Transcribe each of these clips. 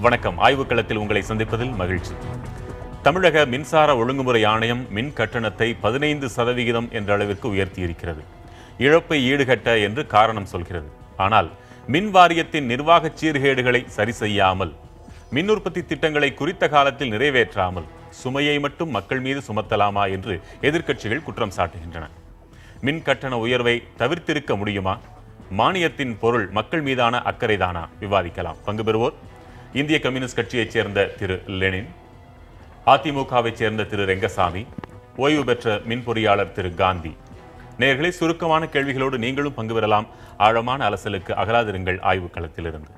வணக்கம். ஆய்வுக்களத்தில் உங்களை சந்திப்பதில் மகிழ்ச்சி. தமிழக மின்சார ஒழுங்குமுறை ஆணையம் மின் கட்டணத்தை 15% என்ற அளவிற்கு உயர்த்தியிருக்கிறது. இழப்பை ஈடுகட்ட என்று காரணம் சொல்கிறது. ஆனால் மின் வாரியத்தின் நிர்வாக சீர்கேடுகளை சரி செய்யாமல், மின் உற்பத்தி திட்டங்களை குறித்த காலத்தில் நிறைவேற்றாமல் சுமையை மட்டும் மக்கள் மீது சுமத்தலாமா என்று எதிர்க்கட்சிகள் குற்றம் சாட்டுகின்றன. மின் கட்டண உயர்வை தவிர்த்திருக்க முடியுமா? மானியத்தின் பொருள் மக்கள் மீதான அக்கறைதானா? விவாதிக்கலாம். பங்கு பெறுவோர் இந்திய கம்யூனிஸ்ட் கட்சியைச் சேர்ந்த திரு லெனின், அதிமுகவைச் சேர்ந்த திரு ரெங்கசாமி, ஓய்வு பெற்ற மின் பொறியாளர் திரு காந்தி. நேயர்களை, சுருக்கமான கேள்விகளோடு நீங்களும் பங்கு பெறலாம். ஆழமான அலசலுக்கு அகலாதிருங்கள் ஆய்வுக்களத்திலிருந்து.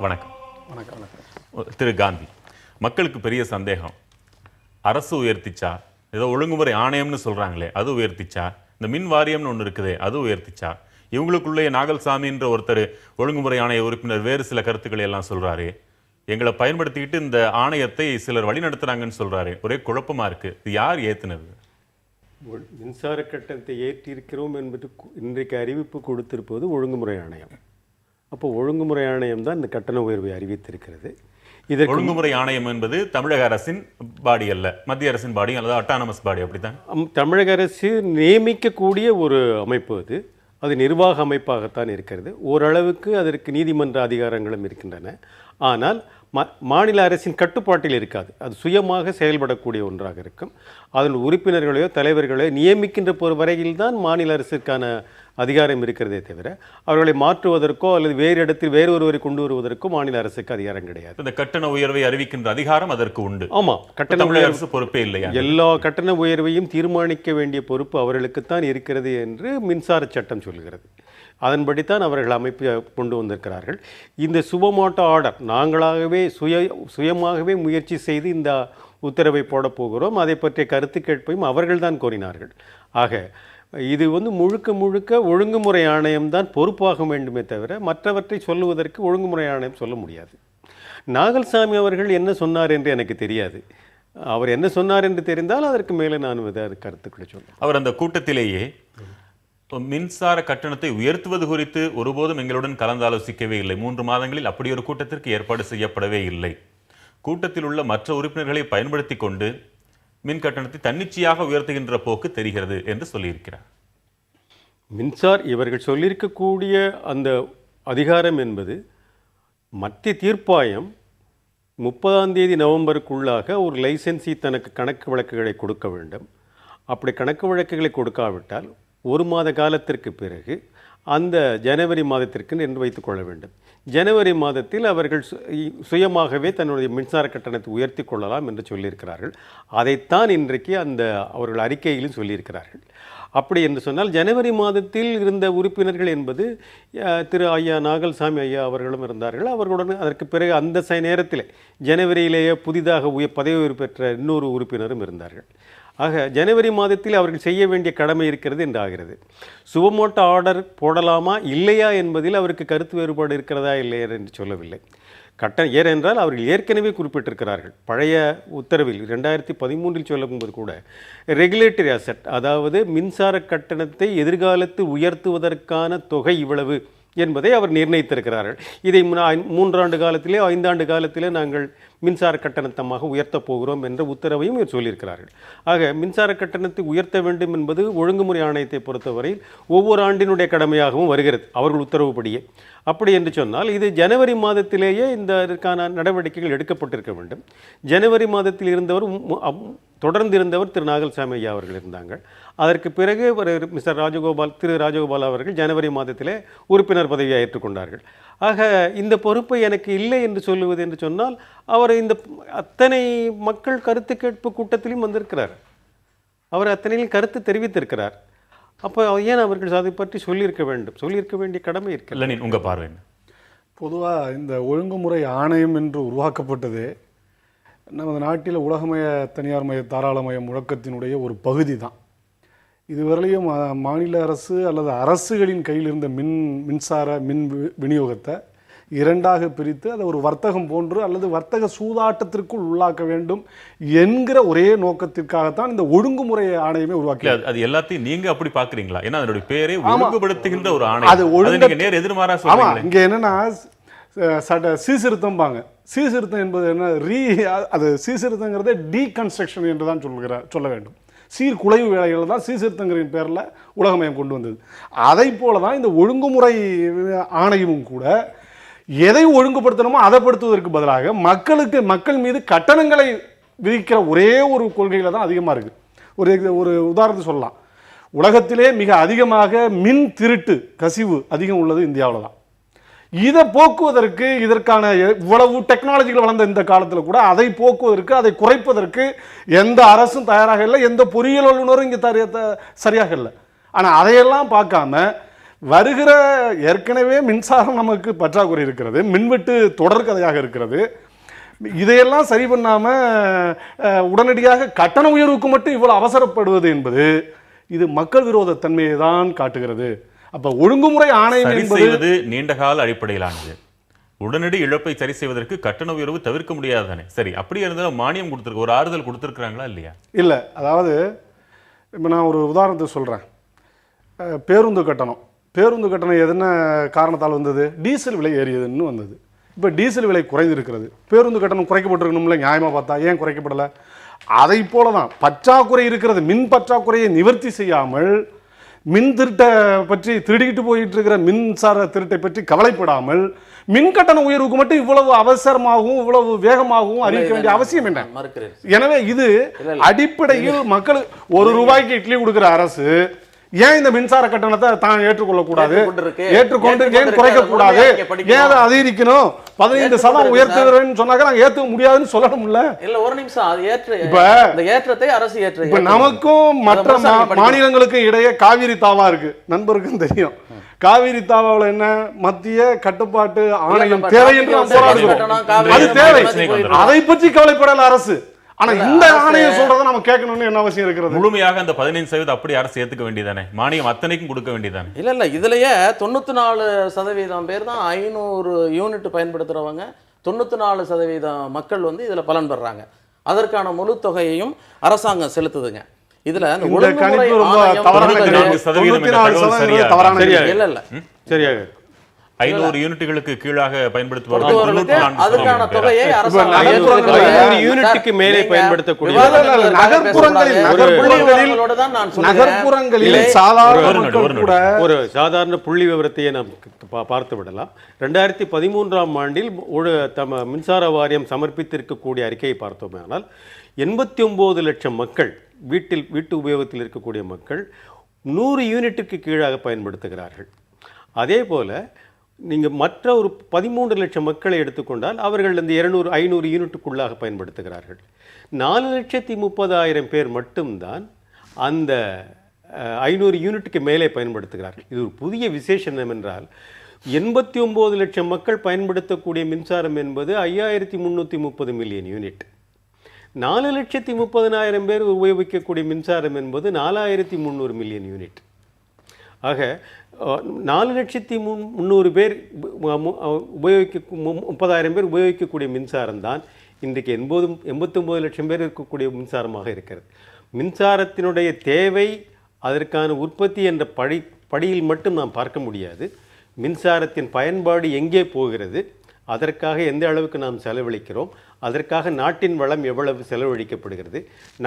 வணக்கம். திரு காந்தி, மக்களுக்கு பெரிய சந்தேகம். அரசு உயர்த்திச்சா? ஏதோ ஒழுங்குமுறை ஆணையம்னு சொல்றாங்களே, அது உயர்த்திச்சா? இந்த மின் வாரியம்னு ஒன்று இருக்குதே, அது உயர்த்திச்சா? இவங்களுக்குள்ளே நாகல்சாமின்ற ஒருத்தர் ஒழுங்குமுறை ஆணைய உறுப்பினர் வேறு சில கருத்துக்களை எல்லாம் சொல்றாரு. எங்களை பயன்படுத்திக்கிட்டு இந்த ஆணையத்தை சிலர் வழி நடத்துறாங்கன்னு சொல்றாரு. ஒரே குழப்பமா இருக்கு. இது யார் ஏத்துனது? மின்சார கட்டணத்தை ஏற்றிருக்கிறோம் என்பது இன்றைக்கு அறிவிப்பு கொடுத்திருப்பது ஒழுங்குமுறை ஆணையம். அப்போ ஒழுங்குமுறை ஆணையம் தான் இந்த கட்டண உயர்வை அறிவித்திருக்கிறது. இதற்கு ஒழுங்குமுறை ஆணையம் என்பது தமிழக அரசின் பாடி அல்ல, மத்திய அரசின் பாடி அல்லது அட்டானமஸ் பாடி, அப்படித்தான். தமிழக அரசு நியமிக்கக்கூடிய ஒரு அமைப்பு அது. அது நிர்வாக அமைப்பாகத்தான் இருக்கிறது. ஓரளவுக்கு அதற்கு நீதிமன்ற அதிகாரங்களும் இருக்கின்றன. ஆனால் மாநில அரசின் கட்டுப்பாட்டில் இருக்காது. அது சுயமாக செயல்படக்கூடிய ஒன்றாக இருக்கும். அதன் உறுப்பினர்களையோ தலைவர்களையோ நியமிக்கின்ற ஒரு வரையில் தான் மாநில அரசுக்கான அதிகாரம் இருக்கிறதே தவிர அவர்களை மாற்றுவதற்கோ அல்லது வேறு இடத்தில் வேறொருவரை கொண்டு வருவதற்கோ மாநில அரசுக்கு அதிகாரம் கிடையாது. இந்த கட்டண உயர்வை அறிவிக்கின்ற அதிகாரம் அதற்கு உண்டு. ஆமா, கட்டண அரசு பொறுப்பே இல்லையா? எல்லா கட்டண உயர்வையும் தீர்மானிக்க வேண்டிய பொறுப்பு அவர்களுக்குத்தான் இருக்கிறது என்று மின்சார சட்டம் சொல்கிறது. அதன்படித்தான் அவர்கள் அமைப்பு கொண்டு வந்திருக்கிறார்கள். இந்த சுபமோட்டோ ஆர்டர் நாங்களாகவே சுயமாகவே முயற்சி செய்து இந்த உத்தரவை போடப் போகிறோம், அதை பற்றிய கருத்து கேட்பையும் அவர்கள்தான் கோரினார்கள். ஆக இது முழுக்க முழுக்க ஒழுங்குமுறை ஆணையம் தான் பொறுப்பாக வேண்டுமே தவிர மற்றவற்றை சொல்லுவதற்கு ஒழுங்குமுறை ஆணையம் சொல்ல முடியாது. நாகல்சாமி அவர்கள் என்ன சொன்னார் என்று எனக்கு தெரியாது. அவர் என்ன சொன்னார் என்று தெரிந்தால் அதற்கு மேலே நான் கருத்துக்களை சொல்லுவேன். அவர் அந்த கூட்டத்திலேயே மின்சார கட்டணத்தை உயர்த்துவது குறித்து ஒருபோதும் எங்களுடன் கலந்தாலோசிக்கவே இல்லை, 3 மாதங்களில் அப்படி ஒரு கூட்டத்திற்கு ஏற்பாடு செய்யப்படவே இல்லை, கூட்டத்தில் உள்ள மற்ற உறுப்பினர்களை பயன்படுத்தி கொண்டு மின் கட்டணத்தை தன்னிச்சையாக உயர்த்துகின்ற போக்கு தெரிகிறது என்று சொல்லியிருக்கிறார். இவர்கள் சொல்லியிருக்கக்கூடிய அந்த அதிகாரம் என்பது மத்திய தீர்ப்பாயம் 30 நவம்பருக்குள்ளாக ஒரு லைசன்ஸி தனக்கு கணக்கு வழக்குகளை கொடுக்க வேண்டும். அப்படி கணக்கு வழக்குகளை கொடுக்காவிட்டால் 1 மாத காலத்திற்கு பிறகு அந்த ஜனவரி மாதத்திற்கு என்று வைத்துக்கொள்ள வேண்டும். ஜனவரி மாதத்தில் அவர்கள் சுயமாகவே தன்னுடைய மின்சார கட்டணத்தை உயர்த்தி கொள்ளலாம் என்று சொல்லியிருக்கிறார்கள். அதைத்தான் இன்றைக்கு அவர்கள் அறிக்கையிலும் சொல்லியிருக்கிறார்கள். அப்படி என்று சொன்னால் ஜனவரி மாதத்தில் இருந்த உறுப்பினர்கள் என்பது திரு ஐயா நாகல்சாமி ஐயா அவர்களும் இருந்தார்கள். அவர்களுடன் அதற்கு பிறகு அந்த நேரத்தில் ஜனவரியிலேயே புதிதாக பதவி உயர்வு பெற்ற இன்னொரு உறுப்பினரும் இருந்தார்கள். ஆக ஜனவரி மாதத்தில் அவர்கள் செய்ய வேண்டிய கடமை இருக்கிறது என்று ஆகிறது. சுபமோட்டோ ஆர்டர் போடலாமா இல்லையா என்பதில் அவருக்கு கருத்து வேறுபாடு இருக்கிறதா இல்லையா என்று சொல்லவில்லை. ஏனென்றால் அவர்கள் ஏற்கனவே குறிப்பிட்டிருக்கிறார்கள். பழைய உத்தரவில் 2013 சொல்லும்போது கூட ரெகுலேட்டரி அசெட், அதாவது மின்சார கட்டணத்தை எதிர்காலத்தில் உயர்த்துவதற்கான தொகை இவ்வளவு என்பதை அவர் நிர்ணயித்திருக்கிறார்கள். இதை 3 ஆண்டு காலத்திலே 5 ஆண்டு காலத்திலே நாங்கள் மின்சார கட்டணத்தமாக உயர்த்தப் போகிறோம் என்ற உத்தரவையும் சொல்லியிருக்கிறார்கள். ஆக மின்சார கட்டணத்தை உயர்த்த வேண்டும் என்பது ஒழுங்குமுறை ஆணையத்தை பொறுத்தவரையில் ஒவ்வொரு ஆண்டினுடைய கடமையாகவும் வருகிறது அவர்கள் உத்தரவுப்படியே. அப்படி என்று சொன்னால் இது ஜனவரி மாதத்திலேயே இதற்கான நடவடிக்கைகள் எடுக்கப்பட்டிருக்க வேண்டும். ஜனவரி மாதத்தில் இருந்தவர் தொடர்ந்து இருந்தவர் திரு நாகல்சாமி ஐயா அவர்கள் இருந்தாங்க. அதற்கு பிறகு திரு ராஜகோபால் அவர்கள் ஜனவரி மாதத்திலே உறுப்பினர் பதவியை ஏற்றுக்கொண்டார்கள். ஆக இந்த பொறுப்பை எனக்கு இல்லை என்று சொல்லுவது என்று சொன்னால் அவர் இந்த அத்தனை மக்கள் கருத்து கேட்பு கூட்டத்திலும் வந்திருக்கிறார். அவர் அத்தனையிலும் கருத்து தெரிவித்திருக்கிறார். அப்போ ஏன் அவர்கள் அதை பற்றி சொல்லியிருக்க வேண்டிய கடமை இருக்கு. இல்லை, உங்கள் பார்வை? பொதுவாக இந்த ஒழுங்குமுறை ஆணையம் என்று உருவாக்கப்பட்டது நமது நாட்டில் உலகமய தனியார்மய தாராளமய முழக்கத்தினுடைய ஒரு பகுதி தான். இதுவரையிலையும் மாநில அரசு அல்லது அரசுகளின் கையில் இருந்த மின்சார விநியோகத்தை இரண்டாக பிரித்து அதை ஒரு வர்த்தகம் போன்று அல்லது வர்த்தக சூதாட்டத்திற்குள் உள்ளாக்க வேண்டும் என்கிற ஒரே நோக்கத்திற்காகத்தான் இந்த ஒழுங்குமுறை ஆணையமே உருவாக்கி. அது எல்லாத்தையும் நீங்க அப்படி பாக்குறீங்களா? ஏன்னா அதனுடைய பேரே ஒழுங்குபடுத்துகின்ற ஒரு ஆணையம். அது நீங்க நேர் எதிர்மாறா சொல்றீங்க. இங்க என்னன்னா சீர்திருத்தம்பாங்க. சீர்திருத்தம் என்பது என்ன? அது சீர்திருத்தங்கிறதே டீகன்ஸ்ட்ரக்ஷன் என்று தான் சொல்ல வேண்டும். சீர்குலைவு வேலைகள் தான் சீர்திருத்தங்களின் பேரில் உலகமயம் கொண்டு வந்தது. அதை போல தான் இந்த ஒழுங்குமுறை ஆணையமும் கூட எதை ஒழுங்குபடுத்தணுமோ அதை படுத்துவதற்கு பதிலாக மக்கள் மீது கட்டணங்களை விதிக்கிற ஒரே ஒரு கொள்கையில தான் அதிகமாக இருக்குது. ஒரு உதாரணத்தை சொல்லலாம். உலகத்திலே மிக அதிகமாக மின் திருட்டு கசிவு அதிகம் உள்ளது இந்தியாவில் தான். இதை போக்குவதற்கு இதற்கான இவ்வளவு டெக்னாலஜிகள் வளர்ந்த இந்த காலத்தில் கூட அதை போக்குவதற்கு அதை குறைப்பதற்கு எந்த அரசும் தயாராக இல்லை, எந்த பொறியியல் வல்லுநரும் இங்கே சரியாக இல்லை. ஆனால் அதையெல்லாம் பார்க்காம வருகிற ஏற்கனவே மின்சாரம் நமக்கு பற்றாக்குறை இருக்கிறது, மின்வெட்டு தொடர்கதையாக இருக்கிறது. இதையெல்லாம் சரி பண்ணாமல் உடனடியாக கட்டண உயர்வுக்கு மட்டும் இவ்வளவு அவசரப்படுவது என்பது இது மக்கள் விரோத தன்மையை தான் காட்டுகிறது. அப்ப ஒழுங்குமுறை ஆணையம் என்பது நீண்டகால அடிப்படையிலானது. உடனடி இழப்பை சரி செய்வதற்கு கட்டண உயர்வு தவிர்க்க முடியாது தானே? சரி, அப்படியே இருந்தாலும் மானியம் கொடுத்துருக்கு, ஒரு ஆறுதல் கொடுத்துருக்காங்களா இல்லையா? இல்லை, அதாவது இப்போ நான் ஒரு உதாரணத்தை சொல்கிறேன். பேருந்து கட்டணம் எதன காரணத்தால் வந்தது? டீசல் விலை ஏறியதுன்னு வந்தது. இப்போ டீசல் விலை குறைந்திருக்கிறது, பேருந்து கட்டணம் குறைக்கப்பட்டிருக்கணும்ல, நியாயமாக பார்த்தா ஏன் குறைக்கப்படலை? அதை போல தான் பற்றாக்குறை இருக்கிறது. மின் பற்றாக்குறையை நிவர்த்தி செய்யாமல் மின் திருட்டை பற்றி திருடிக்கிட்டு போயிட்டு இருக்கிற மின்சார திருட்டை பற்றி கவலைப்படாமல் மின் கட்டண உயர்வுக்கு மட்டும் இவ்வளவு அவசரமாகவும் இவ்வளவு வேகமாகவும் அறிவிக்க வேண்டிய அவசியம் என்ன? எனவே இது அடிப்படையில் மக்களுக்கு ₹1 இட்லி கொடுக்கிற அரசு ஏன் இந்த மின்சார கட்டணத்தை தான் ஏற்றுக்கொள்ளக்கூடாது, ஏற்றுக்கொண்டு ஏன் குறைக்க கூடாது, ஏன் அதை அதிகரிக்கணும், 15% உயர்த்துகிறேன்னு சொன்னாக்க நாங்க ஏத்துக்க முடியாதுன்னு சொல்லணும்ல. இல்ல ஒரு நிமிஷம், அது ஏற்றத்தை அரசு ஏற்று. இப்ப நமக்கும் மற்ற மாநிலங்களுக்கும் இடையே காவிரி தாவா இருக்கு, நண்பருக்கும் தெரியும். காவிரி தாவாவில் என்ன மத்திய கட்டுப்பாட்டு ஆணையம் தேவை என்று நாம் போராடுகிறோம். அது தேவை, அதை பற்றி கவலைப்படல அரசு. ஆனா இந்த ஆணையம் சொல்றதை நம்ம கேட்கணும்னு என்ன அவசியம் இருக்கிறது? முழுமையாக அந்த 15% அப்படி அரசு ஏத்துக்க வேண்டியதானே, மானியம் அத்தனைக்கும் கொடுக்க வேண்டியதானே? இல்ல இதுலயே 94% பேர் தான் 500 யூனிட் பயன்படுத்துறவங்க, 94% மக்கள் வந்து இதுல பலன் பெறாங்க. அதற்கான முழு தொகையையும் அரசாங்கம் செலுத்துதுங்க. இதுல சரியாக 500 யூனிட்டுகளுக்கு கீழாக பயன்படுத்துவார்கள். அதற்கான தொகையை யூனிட்டுக்கு மேலே பயன்படுத்தக்கூடிய நகர்ப்புறங்களில் ஒரு சாதாரண புள்ளி விவரத்தையே நாம் பார்த்து விடலாம். 2013ஆம் ஆண்டில் மின்சார வாரியம் சமர்ப்பித்திருக்கக்கூடிய அறிக்கையை பார்த்தோமானால் 89 லட்சம் மக்கள் வீட்டு உபயோகத்தில் இருக்கக்கூடிய மக்கள் 100 யூனிட்டுக்கு கீழாக பயன்படுத்துகிறார்கள். அதே போல நீங்கள் மற்ற ஒரு 13 லட்சம் மக்களை எடுத்துக்கொண்டால் அவர்கள் இந்த 500 யூனிட்டுக்குள்ளாக பயன்படுத்துகிறார்கள். 4,30,000 பேர் மட்டும்தான் அந்த 500 யூனிட்டுக்கு மேலே பயன்படுத்துகிறார்கள். இது ஒரு புதிய விசேஷம் என்னவென்றால் 89 லட்சம் மக்கள் பயன்படுத்தக்கூடிய மின்சாரம் என்பது 5,330 மில்லியன் யூனிட். 4,30,000 பேர் உபயோகிக்கக்கூடிய மின்சாரம் என்பது 4,300 மில்லியன் யூனிட். ஆக 4,300,000 பேர் 30,000 பேர் உபயோகிக்கக்கூடிய மின்சாரம் தான் இன்றைக்கு 89 லட்சம் பேர் இருக்கக்கூடிய மின்சாரமாக இருக்கிறது. மின்சாரத்தினுடைய தேவை, அதற்கான உற்பத்தி என்ற படியில் மட்டும் நாம் பார்க்க முடியாது. மின்சாரத்தின் பயன்பாடு எங்கே போகிறது, அதற்காக எந்த அளவுக்கு நாம் செலவழிக்கிறோம், அதற்காக நாட்டின் வளம் எவ்வளவு செலவழிக்கப்படுகிறது,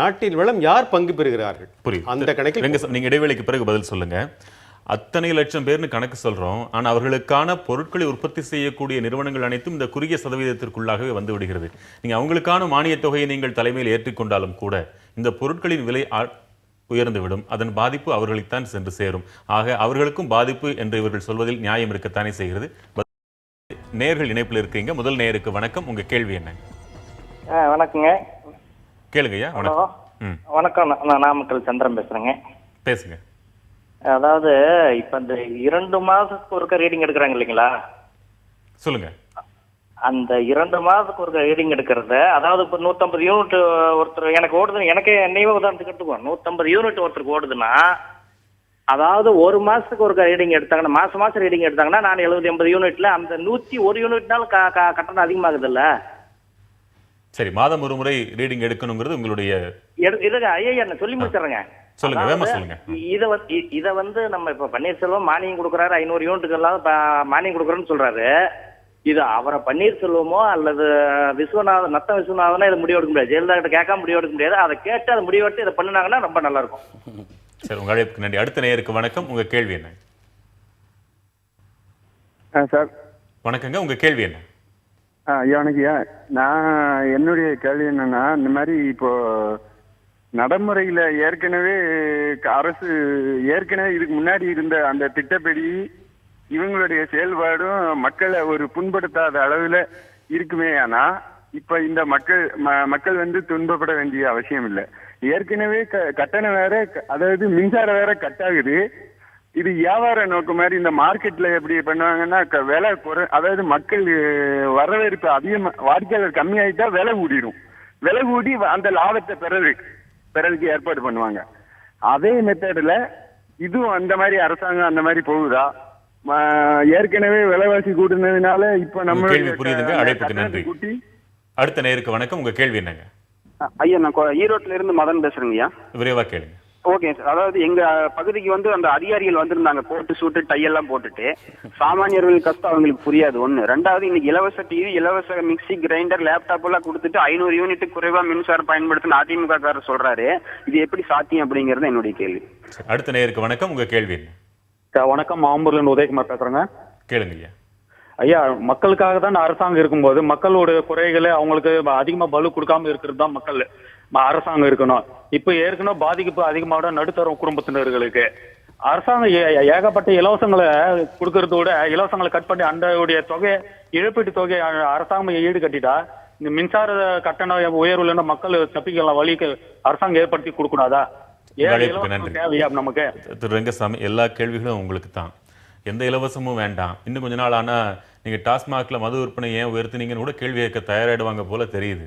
நாட்டின் வளம் யார் பங்கு பெறுகிறார்கள், அந்த கணக்கில் நீங்க இடைவெளிக்கு பிறகு பதில் சொல்லுங்க. அத்தனை லட்சம் பேர்னு கணக்கு சொல்றோம், ஆனா அவர்களுக்கான பொருட்களை உற்பத்தி செய்யக்கூடிய நிறுவனங்கள் அனைத்தும் இந்த குறுகிய சதவீதத்திற்குள்ளாகவே வந்து விடுகிறது. நீங்க அவங்களுக்கான மானிய தொகையை நீங்கள் தலைமையில் ஏற்றுக்கொண்டாலும் கூட இந்த பொருட்களின் விலை உயர்ந்துவிடும், அதன் பாதிப்பு அவர்களுக்குத்தான் சென்று சேரும். ஆக அவர்களுக்கும் பாதிப்பு என்று இவர்கள் சொல்வதில் நியாயம் இருக்கத்தானே செய்கிறது. நேர்கள் இணைப்பில் இருக்கீங்க. முதல் நேருக்கு வணக்கம், உங்க கேள்வி என்ன? வணக்கங்க. கேளுங்கய்யா. வணக்கம். வணக்கம், நான் நாமக்கல் சந்திரன் பேசுறேங்க. பேசுங்க. அதாவது இப்ப இந்த 2 மாசத்துக்கு ஒருக்க ரீடிங் எடுக்கிறாங்க இல்லைங்களா? சொல்லுங்க. அந்த 2 மாசத்துக்கு ஒருக்க ரீடிங் எடுக்கிறது, அதாவது இப்ப 150 யூனிட் ஒருத்தர் எனக்கு ஓடுது, எனக்கே என்னையே உதாரணத்துக்கு எடுத்துக்குவோம். 150 யூனிட் ஒருத்தருக்கு ஓடுதுன்னா அதாவது ஒரு மாசத்துக்கு ஒரு ரீடிங் எடுத்தாங்கன்னா மாசம் ரீடிங் எடுத்தாங்கன்னா நான் 70-80 யூனிட்ல அந்த 101 யூனிட்னால கட்டணம் அதிகமாகுது இல்ல. சரி, மாதம் ஒரு முறை ரீடிங் எடுக்கணுங்கிறது உங்களுடைய இருங்க ஐயா நான் சொல்லி முடிச்சிடுறேங்க. சொல்லுங்க, வேகமா சொல்லுங்க. இத வந்து நம்ம இப்ப பன்னீர்செல்வம் மானியம் கொடுக்குறாரு 500 யூனிட்டுக்கு எல்லாம் மானியம் கொடுக்குறேன்னு சொல்றாரு. இது அவரை பன்னீர்செல்வமோ அல்லது நத்த விஸ்வநாதனோ இதை முடிவெடுக்க முடியாது. ஜெயலலிதா கிட்ட கேட்காம முடிவெடுக்க முடியாது. அதை கேட்டு அதை முடிவெடுத்து இதை பண்ணினாங்கன்னா ரொம்ப நல்லா இருக்கும். சரி, உங்க அழைப்புக்கு நன்றி. அடுத்த நேயருக்கு வணக்கம். உங்க கேள்வி என்ன? சார் வணக்கங்க, உங்க கேள்வி என்ன? ஐயா நான் என்னுடைய கேள்வி என்னன்னா, இந்த மாதிரி இப்போ நடைமுறையில ஏற்கனவே அரசு இதுக்கு முன்னாடி இருந்த அந்த திட்டப்படி இவங்களுடைய செயல்பாடும் மக்களை ஒரு புண்படுத்தாத அளவுல இருக்குமே. ஆனா இப்ப இந்த மக்கள் வந்து துன்பப்பட வேண்டிய அவசியம் இல்லை. ஏற்கனவே கட்டணம் வேற, அதாவது மின்சாரம் வேற கட் ஆகுது. இது வியாபார நோக்கு மாதிரி இந்த மார்க்கெட்ல எப்படி பண்ணுவாங்கன்னா விலை அதாவது மக்கள் வரவேற்பு அதிகமா, வாடிக்கையாளர் கம்மியாயிட்டா விலை கூடிடும். விலை கூடி அந்த லாபத்தை பெறதுக்கு ஏற்பாடு பண்ணுவாங்க. அதே மெத்தட்ல இதுவும் அந்த மாதிரி அரசாங்கம் அந்த மாதிரி போகுதா? ஏற்கனவே விலைவாசி கூட்டினதுனால இப்ப நம்ம கேள்வி புரியுதுங்க. அழைப்புக்கு நன்றி. அடுத்த நேருக்கு வணக்கம். உங்க கேள்வி என்னங்க? ஐயா நான் ஈரோட்ல இருந்து மதன் பேசுறேங்கய்யா. விரைவா கேளுங்க. Okay sir. அதாவது எங்க பகுதிக்கு வந்து அந்த அதிகாரிகள் வந்திருந்தாங்க, போட்டு சூட்டு டை எல்லாம் போட்டுட்டு. சாமானியர்கள் கஷ்டம் அவங்களுக்கு புரியாது ஒண்ணு. ரெண்டாவது இன்னைக்கு இலவச டிவி, இலவச மிக்சி, கிரைண்டர், லேப்டாப் எல்லாம் கொடுத்துட்டு 500 யூனிட் குறைவா மின்சாரம் பயன்படுத்தின அதிமுக காரர் சொல்றாரு. இது எப்படி சாத்தியம் அப்படிங்கறது என்னுடைய கேள்வி. அடுத்த நேருக்கு வணக்கம். உங்க கேள்வி என்ன? வணக்கம், மாம்பூர்ல இருந்து உதயகுமார் பேசுறேங்க. கேளுங்க ஐயா. ஐயா, மக்களுக்காக தான் அரசாங்கம் இருக்கும்போது மக்களோட குறைகளை அவங்களுக்கு அதிகமா பலு கொடுக்காம இருக்கிறது தான் அரசாங்கம் இருக்கணும். இப்ப ஏற்கனவே பாதிப்பு அதிகமாக நடுத்தர குடும்பத்தினர்களுக்கு அரசாங்கம் ஏகப்பட்ட இலவசங்களை கொடுக்கறதோட இலவசங்களை கட் பண்ணி அந்த தொகையை, இழப்பீட்டு தொகையை அரசாங்கம் ஈடு கட்டிட்டா இந்த மின்சார கட்டண உயர்வுல மக்கள் தப்பிக்கலாம் வழிக்கு அரசாங்கம் ஏற்படுத்தி கொடுக்கூடாதா? தேவையா நமக்கு? திரு ரங்கசாமி, எல்லா கேள்விகளும் உங்களுக்கு தான். எந்த இலவசமும் வேண்டாம். இன்னும் கொஞ்ச நாள் ஆனா நீங்க டாஸ்மாக்ல மது விற்பனை ஏன் உயர்த்தினீங்கன்னு கூட கேள்வி கேட்க தயாராயிடுவாங்க போல தெரியுது.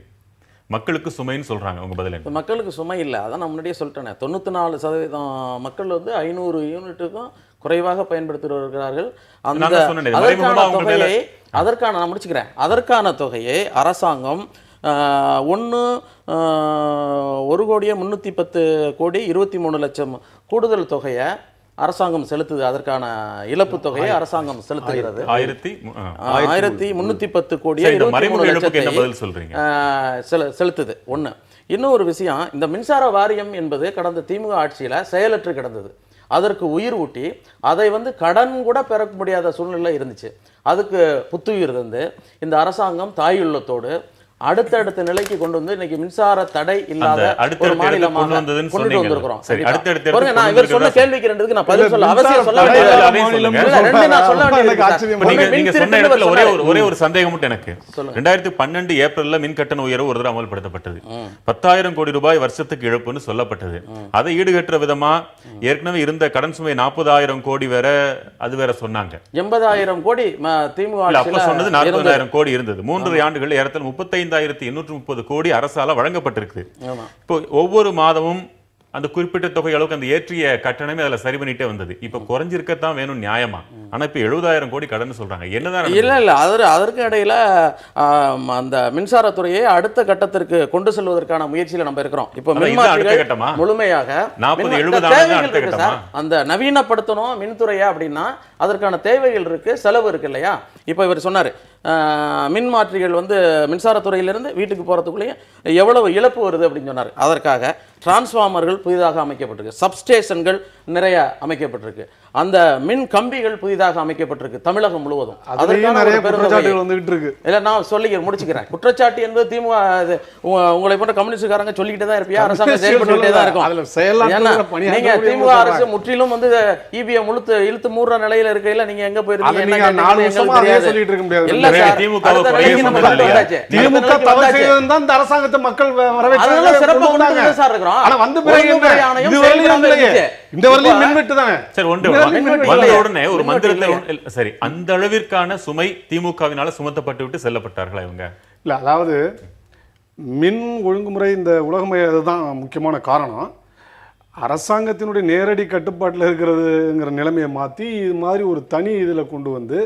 மக்களுக்கு சுமைன்னு சொல்றாங்க. உங்க பதில் என்ன? மக்களுக்கு சுமை இல்லை, அதான் நான் முன்னாடியே சொல்லிட்டேனே. 94% மக்கள் வந்து 500 யூனிட்டுக்கும் குறைவாக பயன்படுத்தி வருகிறார்கள். அதற்கான நான் முடிச்சுக்கிறேன். அதற்கான தொகையை அரசாங்கம் 1,310,00,00,000 23 லட்சம் கூடுதல் தொகையை அரசாங்கம் செலுத்துது. அதற்கான இழப்பு தொகையை அரசாங்கம் செலுத்துகிறது. 1,310 கோடியை 23 லட்சத்தை செலுத்துது. ஒண்ணு. இன்னொரு விஷயம், இந்த மின்சார வாரியம் என்பது கடந்த திமுக ஆட்சியில செயலற்று கிடந்தது. அதற்கு உயிர் ஊட்டி அதை வந்து கடன் கூட பெற முடியாத சூழ்நிலை இருந்துச்சு. அதுக்கு புத்துயிர் தந்து இந்த அரசாங்கம் தாயுள்ளத்தோடு அடுத்தடுத்த நிலைக்கு கொண்டு வந்து இன்னைக்கு மின்சார தடை இல்லாத ஒரு மாநிலமாக கொண்டு வந்திருக்கிறோம். நான் இவர் சொன்ன கேள்விக்கு ரெண்டுக்கு நான் பதில் சொல்ல அவசியம் சொல்ல ஒரே ஒரு சந்தேகம் மட்டும் எனக்கு. 2012 ஏப்ரல்ல மின் கட்டண உயர்வு ஒரு தடவை அமல்படுத்தப்பட்டது. 10,000 கோடி ரூபாய் வருஷத்துக்கு இழப்புன்னு சொல்லப்பட்டது. அதை ஈடுகட்டுற விதமா ஏற்கனவே இருந்த கடன் சுமை 40,000 கோடி வேற, அது வேற சொன்னாங்க. 80,000 கோடி திமுக அப்ப சொன்னது 40,000 கோடி இருந்தது. 3 ஆண்டுகள் ஏறத்தாழ 35,830 கோடி அரசால வழங்கப்பட்டிருக்கு. இப்போ ஒவ்வொரு மாதமும் அந்த குறிப்பிட்ட தொகை அளவுக்கு அந்த ஏற்றிய கட்டணமே அதுல சரி பண்ணிட்டே வந்தது. இப்ப குறைஞ்சிருக்கத்தான் வேணும் நியாயமா. ஆனா இப்ப 70,000 கோடி கடன் சொல்றாங்க. என்னதான்? இல்ல அதற்கு இடையில அந்த மின்சாரத்துறையை அடுத்த கட்டத்திற்கு கொண்டு செல்வதற்கான முயற்சியில நம்ம இருக்கிறோம். இப்ப முழுமையாக 40-70 அந்த நவீனப்படுத்தணும் மின்துறையா அப்படின்னா அதற்கான தேவைகள் இருக்கு, செலவு இருக்கு இல்லையா? இப்ப இவர் சொன்னாரு மின் மாற்றிகள் வந்து மின்சாரத்துறையிலிருந்து வீட்டுக்கு போறதுக்குள்ளேயே எவ்வளவு இழப்பு வருது அப்படின்னு சொன்னார். அதற்காக டிரான்ஸ்ஃபார்மர்கள் புதிதாக அமைக்கப்பட்டிருக்கு, சப்ஸ்டேஷன்கள் நிறைய அமைக்கப்பட்டிருக்கு, அந்த மின் கம்பிகள் புதிதாக அமைக்கப்பட்டிருக்கு தமிழகம் முழுவதும். நான் சொல்லி முடிச்சுக்கிறேன். குற்றச்சாட்டு என்பது திமுக உங்களை போன்ற கம்யூனிஸ்ட்காரங்க சொல்லிக்கிட்டே தான் இருப்பியா, அரசாங்கம் செயல்பட்டுக்கிட்டே தான் இருக்கும். நீங்க திமுக அரசு முற்றிலும் வந்து இபிஎம் இழுத்து மூடுற நிலையில இருக்கையில நீங்க எங்க போயிருந்தீங்க? அரசாங்கத்தை மக்கள் அந்த அளவிற்கான சுமை திமுகவினால சுமத்தப்பட்டு விட்டு செல்லப்பட்டார்களா இவங்க? இல்ல, அதாவது மின் ஒழுங்குமுறை இந்த உலகமய அதுதான் முக்கியமான காரணம். அரசாங்கத்தினுடைய நேரடி கட்டுப்பாட்டில் இருக்கிறதுங்கிற நிலைமையை மாற்றி இது மாதிரி ஒரு தனி இதில் கொண்டு வந்து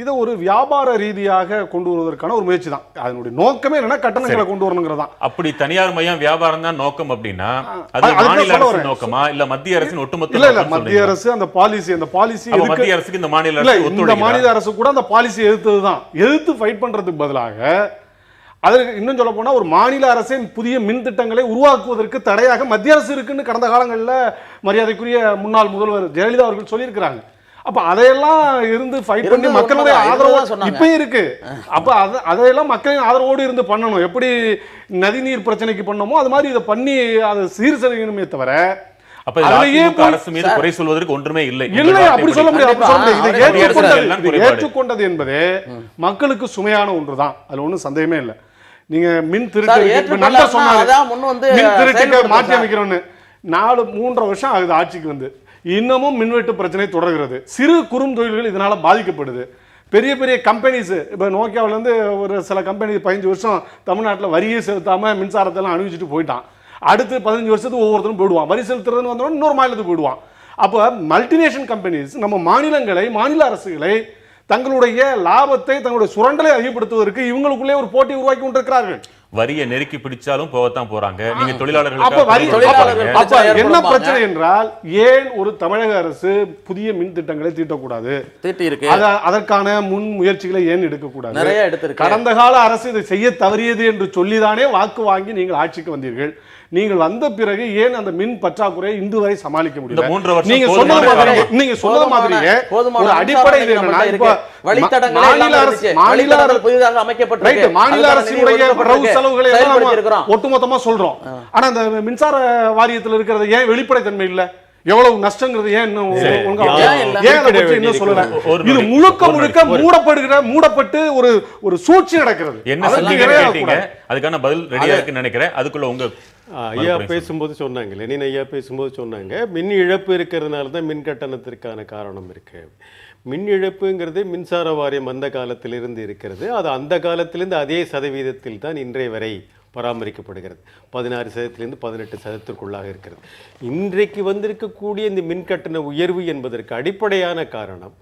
இதை ஒரு வியாபார ரீதியாக கொண்டு வருவதற்கான ஒரு முயற்சி தான். அதனுடைய நோக்கமே என்னன்னா கட்டணங்களை கொண்டு வரணுங்கிறது தான். அப்படி தனியார் மையம் வியாபாரம் தான் நோக்கம் அப்படின்னா அது மாநில அரசு நோக்கமா இல்ல மத்திய அரசின் ஒட்டுமொத்த? இல்ல மத்திய அரசு அந்த பாலிசி மத்திய அரசுக்கு இந்த மாநில அரசு இந்த மாநில அரசு கூட அந்த பாலிசி எதிர்த்ததுதான். எதிர்த்து ஃபைட் பண்றதுக்கு பதிலாக அதற்கு இன்னும் சொல்ல போனா ஒரு மாநில அரசின் புதிய மின் திட்டங்களை உருவாக்குவதற்கு தடையாக மத்திய அரசு இருக்குன்னு கடந்த காலங்களில் மரியாதைக்குரிய முன்னாள் முதல்வர் ஜெயலலிதா அவர்கள் சொல்லியிருக்கிறாங்க. அப்ப அதையெல்லாம் இருந்து ஃபைட் பண்ணி மக்களுடைய ஆதரவு இப்பயும் இருக்கு. அப்ப அதையெல்லாம் மக்களின் ஆதரவோடு இருந்து பண்ணணும். எப்படி நதிநீர் பிரச்சனைக்கு பண்ணணுமோ அது மாதிரி இதை பண்ணி அதை சீர் செய்யணுமே தவிர அரசு மீது குறை சொல்வதற்கு ஒன்றுமே இல்லை. இல்லை, அப்படி சொல்ல முடியாது. இதை ஏற்றுக்கொண்டது என்பதே மக்களுக்கு சுமையான ஒன்றுதான். அதுல ஒன்றும் சந்தேகமே இல்லை. நீங்க மின் திருட்டு நண்பர் சொன்னாரு மின் திருட்டுக்கு மாற்றி அமைக்கிறோன்னு 3.5 வருஷம் ஆகுது ஆட்சிக்கு வந்து. இன்னமும் மின்வெட்டு பிரச்சனை தொடர்கிறது. சிறு குறும் தொழில்கள் இதனால பாதிக்கப்படுது. பெரிய பெரிய கம்பெனிஸ் இப்போ நோக்கியாவிலேருந்து ஒரு சில கம்பெனி 15 வருஷம் தமிழ்நாட்டில் வரியே செலுத்தாமல் மின்சாரத்தெல்லாம் அனுபவிச்சுட்டு போயிட்டான். அடுத்து 15 வருஷத்துக்கு ஒவ்வொருத்தரும் போயிடுவான். வரி செலுத்துறதுன்னு வந்தோன்னா இன்னொரு மாநிலத்துக்கு போயிடுவான். அப்போ மல்டிநேஷனல் கம்பெனிஸ் நம்ம மாநிலங்களை மாநில அரசுகளை தங்களுடைய லாபத்தை தங்களுடைய சுரண்டலை அதிகப்படுத்துவதற்கு இவங்களுக்குள்ளே ஒரு போட்டி உருவாக்கி கொண்டிருக்கிறார்கள். வரியை நெருக்கி பிடிச்சாலும் போகத்தான் போறாங்க. நீங்க தொழிலாளர்கள் என்ன பிரச்சனை என்றால் ஏன் ஒரு தமிழக அரசு புதிய மின் திட்டங்களை தீட்டக்கூடாது? அதற்கான முன் முயற்சிகளை ஏன் எடுக்கக்கூடாது? கடந்த கால அரசு இதை செய்ய தவறியது என்று சொல்லிதானே வாக்கு வாங்கி நீங்கள் ஆட்சிக்கு வந்தீர்கள். நீங்கள் வந்த பிறகு ஏன் அந்த மின் பற்றாக்குறையை இன்று வரை சமாளிக்க முடியல? நீங்க சொன்னது மாதிரியே ஒரு அடிப்படை மாநில அரசினுடைய செலவுகளை ஒட்டுமொத்தமா சொல்றோம். ஆனா அந்த மின்சார வாரியத்தில் இருக்கிறது ஏன் வெளிப்படைத்தன்மை இல்ல? எவ்வளவு நஷ்டங்கிறது ஏன் இன்னும் சொல்லல? இது முழுக்க முழுக்க மூடப்பட்டு ஒரு சூழ்ச்சி நடக்கிறது. அதுக்கான பதில் ரெடியா இருக்குன்னு நினைக்கிறேன். அதுக்குள்ள உங்க ஐயா பேசும்போது சொன்னாங்க, லெனின் ஐயா பேசும்போது சொன்னாங்க, மின் இழப்பு இருக்கிறதுனால தான் மின் கட்டணத்திற்கான காரணம் இருக்கு. மின் இழப்புங்கிறது மின்சார வாரியம் அந்த காலத்திலிருந்து இருக்கிறது. அது அந்த காலத்திலிருந்து அதே சதவீதத்தில் தான் இன்றைய வரை பராமரிக்கப்படுகிறது. 16% 18% இருக்கிறது. இன்றைக்கு வந்திருக்கக்கூடிய இந்த மின் கட்டண உயர்வு என்பதற்கு அடிப்படையான காரணம்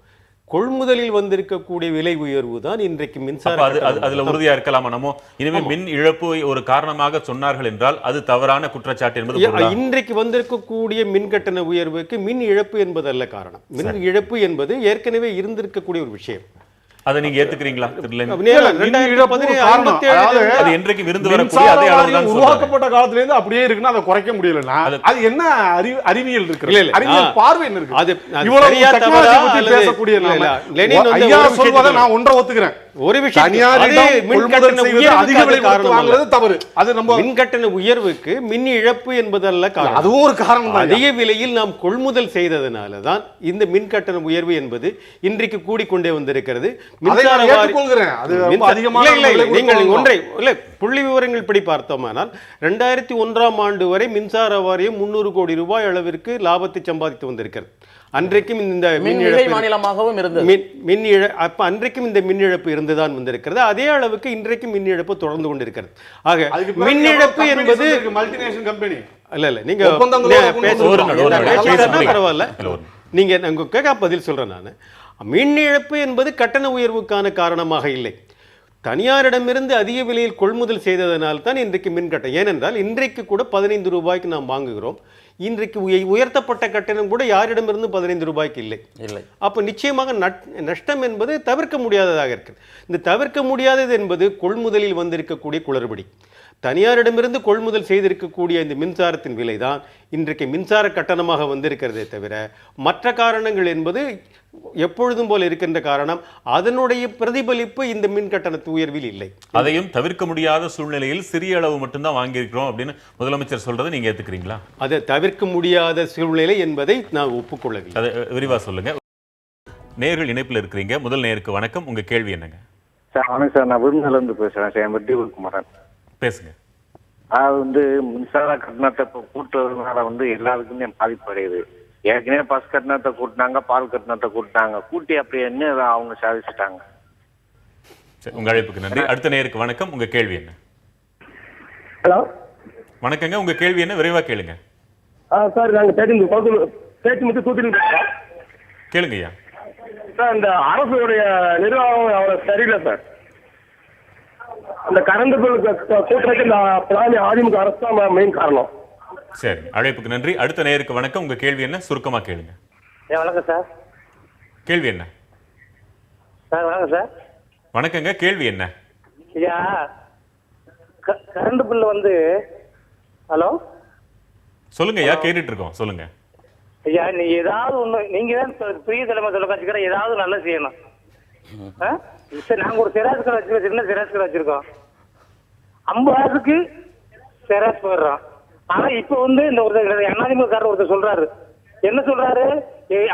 கொள்முதலில் வந்திருக்கக்கூடிய விலை உயர்வு தான் இன்றைக்கு மின்சார. அதுல உறுதியா இருக்கலாமா? நம்ம இனிமே மின் இழப்பு ஒரு காரணமாக சொன்னார்கள் என்றால் அது தவறான குற்றச்சாட்டு என்பது. இன்றைக்கு வந்திருக்கக்கூடிய மின் கட்டண உயர்வுக்கு மின் இழப்பு என்பதல்ல காரணம். மின் இழப்பு என்பது ஏற்கனவே இருந்திருக்கக்கூடிய ஒரு விஷயம். அதை நீங்க ஏத்துக்கிறீங்களா? உருவாக்கப்பட்ட காலத்துல இருந்து அப்படியே இருக்குன்னா அதை குறைக்க முடியலன்னா அது என்ன அறிவியல் இருக்கு? அறிவியல் பார்வை என்ன இருக்கு? அது இவ்வளவு பேசக்கூடிய ஐயா சொல்வதை நான் ஒன்றை ஒத்துக்கிறேன். ஒரு விஷயம், மின் கட்டண உயர்வுக்கு மின் இழப்பு என்பதல்ல காரணம். அதுவும் ஒரு காரணம். அதிக விலையில் நாம் கொள்முதல் செய்ததனால தான் இந்த மின் கட்டண உயர்வு என்பது இன்றைக்கு கூடிக்கொண்டே வந்திருக்கிறது. புள்ளி விவரங்கள் படி பார்த்தோமானால் 2001ஆம் ஆண்டு வரை மின்சார வாரியம் 300 கோடி ரூபாய் அளவிற்கு லாபத்தை சம்பாதித்து வந்திருக்கிறது. அன்றைக்கும் இந்த மின் இழப்பு இருந்துதான் வந்திருக்கிறது. அதே அளவுக்கு இன்றைக்கும் மின் இழப்பு தொடர்ந்து கொண்டிருக்கிறது. ஆக மின் இழப்பு என்பது மல்டிநேஷனல் கம்பெனி இல்ல நீங்க பரவாயில்ல, நீங்க கேட்க பதில் சொல்றேன். நான் மின் இழப்பு என்பது கட்டண உயர்வுக்கான காரணமாக இல்லை. தனியாரிடமிருந்து அதிக விலையில் கொள்முதல் செய்ததனால் தான் இன்றைக்கு மின் கட்டணம். ஏனென்றால் இன்றைக்கு கூட 15 ரூபாய்க்கு நாம் வாங்குகிறோம். இன்றைக்கு உயர்த்தப்பட்ட கட்டணம் கூட யாரிடமிருந்து 15 ரூபாய்க்கு இல்லை. அப்போ நிச்சயமாக நஷ்டம் என்பது தவிர்க்க முடியாததாக இருக்கு. இந்த தவிர்க்க முடியாதது என்பது கொள்முதலில் வந்திருக்கக்கூடிய குளறுபடி. தனியாரிடமிருந்து கொள்முதல் செய்திருக்கக்கூடிய இந்த மின்சாரத்தின் விலை தான் இன்றைக்கு மின்சார கட்டணமாக வந்திருக்கிறதே தவிர மற்ற காரணங்கள் என்பது எப்பொழுதும் போல இருக்கின்ற காரணம் அதனுடைய பிரதிபலிப்பு இந்த மின் கட்டணத்து உயர்வில் இல்லை. அதையும் தவிர்க்க முடியாத சூழ்நிலையில் சிறிய அளவு மட்டும்தான் வாங்கியிருக்கிறோம் அப்படின்னு முதலமைச்சர் சொல்றதை நீங்க ஏத்துக்கிறீங்களா? அதை தவிர்க்க முடியாத சூழ்நிலை என்பதை நான் ஒப்புக்கொள்ளவில்லை. அதை விரிவா சொல்லுங்க. நேர்கள் இணைப்பில் இருக்கிறீங்க. முதல் நேருக்கு வணக்கம். உங்க கேள்வி என்னங்க? சார் வணக்கம் சார், நான் விருதுநகர்ல இருந்து பேசுறேன் சார். என் பேர் குமரன். பேசுங்க. அது மின்சார கட்டணத்தை கூட்டுறதுனால எல்லாருக்குமே பாதிப்பு அடையுது. ஏற்கனவே பஸ் கட்டணத்தை கூட்டினாங்க, பால் கட்டணத்தை கூட்டினாங்க, கூட்டி அப்படி என்ன அவங்க சாதிச்சுட்டாங்க. உங்க அழைப்புக்கு நன்றி. அடுத்த நேருக்கு வணக்கம். உங்க கேள்வி என்ன? ஹலோ வணக்கங்க. உங்க கேள்வி என்ன? விரைவா கேளுங்க. சார் நாங்கள் பேச்சு மட்டும் தூத்துட்டு கேளுங்க ஐயா. சார் இந்த அரசுடைய நிர்வாகம் அவ்வளோ சரியில்லை சார். இந்த கரண்ட் பில் கூட்டுறதுக்கு இந்த பிராணி அதிமுக அரசு தான் மெயின் காரணம். சரி, அழைப்புக்கு நன்றி. அடுத்த நேயருக்கு வணக்கம். உங்க கேள்வி என்ன? சுருக்கமா கேளுங்க. வணக்கம் சார். கேள்வி என்ன சார்? வணக்கம் சார். வணக்கங்க. கேள்வி என்ன? ஐயா, கரண்ட் பில் வந்து ஹலோ சொல்லுங்க ஐயா, கேட்டுட்டு இருக்கோம். சொல்லுங்க ஐயா. நீங்க ஏதாவது ஒண்ணு, நீங்க தான் பெரிய தலைமை தொலைக்காட்சிக்கிற ஏதாவது நல்லா செய்யணும். சார் நாங்க ஒரு செராஸ் கடை வச்சிருக்கோம், சின்ன செராஸ் கடை வச்சிருக்கோம். 50,000க்கு செராஸ் போயிடுறோம். ஆனா இப்ப வந்து இந்த ஒருத்தர் அண்ணாதிமுகக்காரர் ஒருத்தர் சொல்றாரு, என்ன சொல்றாரு,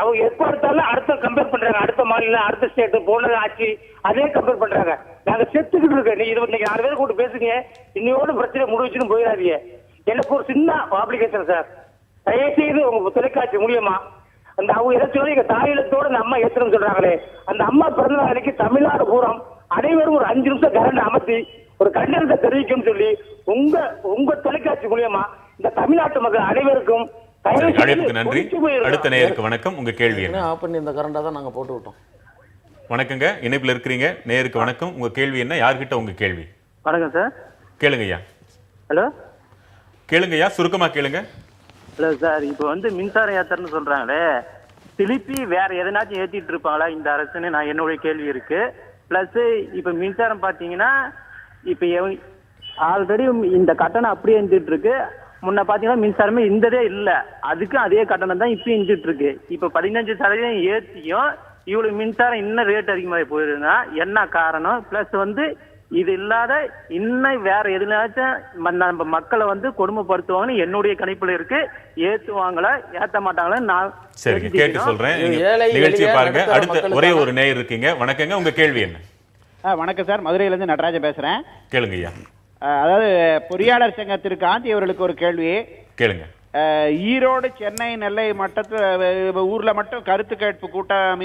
அவங்க எப்ப எடுத்தாலும் அடுத்த கம்பேர் பண்றாங்க, அடுத்த மாநிலம் அடுத்த ஸ்டேட் போன ஆட்சி அதே கம்பேர் பண்றாங்க. நாங்க செத்துக்கிட்டு இருக்கோம். நீங்க இன்னைக்கு 6 பேர் கூட்டு பேசுங்க, இன்னையோட பிரச்சனை முடிச்சுன்னு போயிடாதீங்க. எனக்கு ஒரு சின்ன அப்ளிகேஷன் சார், தயவுசெய்து உங்க தொலைக்காட்சி மூலியமா அந்த அவங்க எதாச்சும் எங்க தாயிலத்தோட அந்த அம்மா ஏற்றணும் சொல்றாங்களே, அந்த அம்மா பிறந்த நாளைக்கு தமிழ்நாடு பூரம் அனைவரும் ஒரு 5 நிமிஷம் கரண்ட் அமர்த்தி ஒரு கண்டனத்தை தெரிவிக்கும் சொல்லி உங்க தொலைக்காட்சி மூலியமா இந்த தமிழ்நாட்டு மக்கள் அனைவருக்கும் அழைப்புக்கு நன்றி. அடுத்த நேயருக்கு வணக்கம். உங்க கேள்வி என்ன? ஆஃப் பண்ணி இந்த கரண்டா தான் நாங்க போட்டு விட்டோம். வணக்கங்க. இணைப்பில் இருக்கிறீங்க. நேயருக்கு வணக்கம். உங்க கேள்வி என்ன? யார்கிட்ட உங்க கேள்வி? வணக்கம் சார். கேளுங்க ஐயா. ஹலோ. கேளுங்க ஐயா, சுருக்கமா கேளுங்க. ஹலோ சார், இப்போ வந்து மின்சாரம் ஏத்தறன்னு சொல்றாங்களே, திருப்பி வேற எதனாச்சும் ஏத்திட்டு இருப்பாங்களா இந்த அரசுன்னு நான் என்னுடைய கேள்வி இருக்கு. பிளஸ் இப்ப மின்சாரம் பாத்தீங்கன்னா இப்ப ஆல்ரெடி இந்த கட்டணம் அப்படியே இருந்துட்டு இருக்கு. முன்ன பாத்தீங்கன்னா மின்சாரமே இருந்ததே இல்ல, அதுக்கும் அதே கட்டணம் தான் இப்ப இருந்துட்டு இருக்கு. இப்ப 15% ஏத்தியும் இவ்வளவு மின்சாரம் இன்னும் ரேட் அதிகமாக போயிருந்தா என்ன காரணம்? பிளஸ் வந்து இது இல்லாத இன்னும் வேற எதுனாச்சும் நம்ம மக்களை வந்து கொடுமைப்படுத்துவாங்கன்னு என்னுடைய கணிப்புல இருக்கு. ஏத்துவாங்களா ஏத்த மாட்டாங்களான்னு நான் சரி கேட்டு சொல்றேன். நிகழ்ச்சியை பாருங்க. அடுத்த ஒரே ஒரு நேயர் இருக்கீங்க. வணக்கங்க. உங்க கேள்வி என்ன? வணக்கம் சார், மதுரையில இருந்து நடராஜன் பேசுறேன். கேளுங்க ஐயா. அதாவது பொறியாளர் சங்கத்திற்கு காந்தி அவர்களுக்கு ஒரு கேள்வி. கேளுங்க. ஈரோடு, சென்னை, நெல்லை மட்டத்தில் ஊர்ல மட்டும் கருத்து கேட்பு கூட்டம்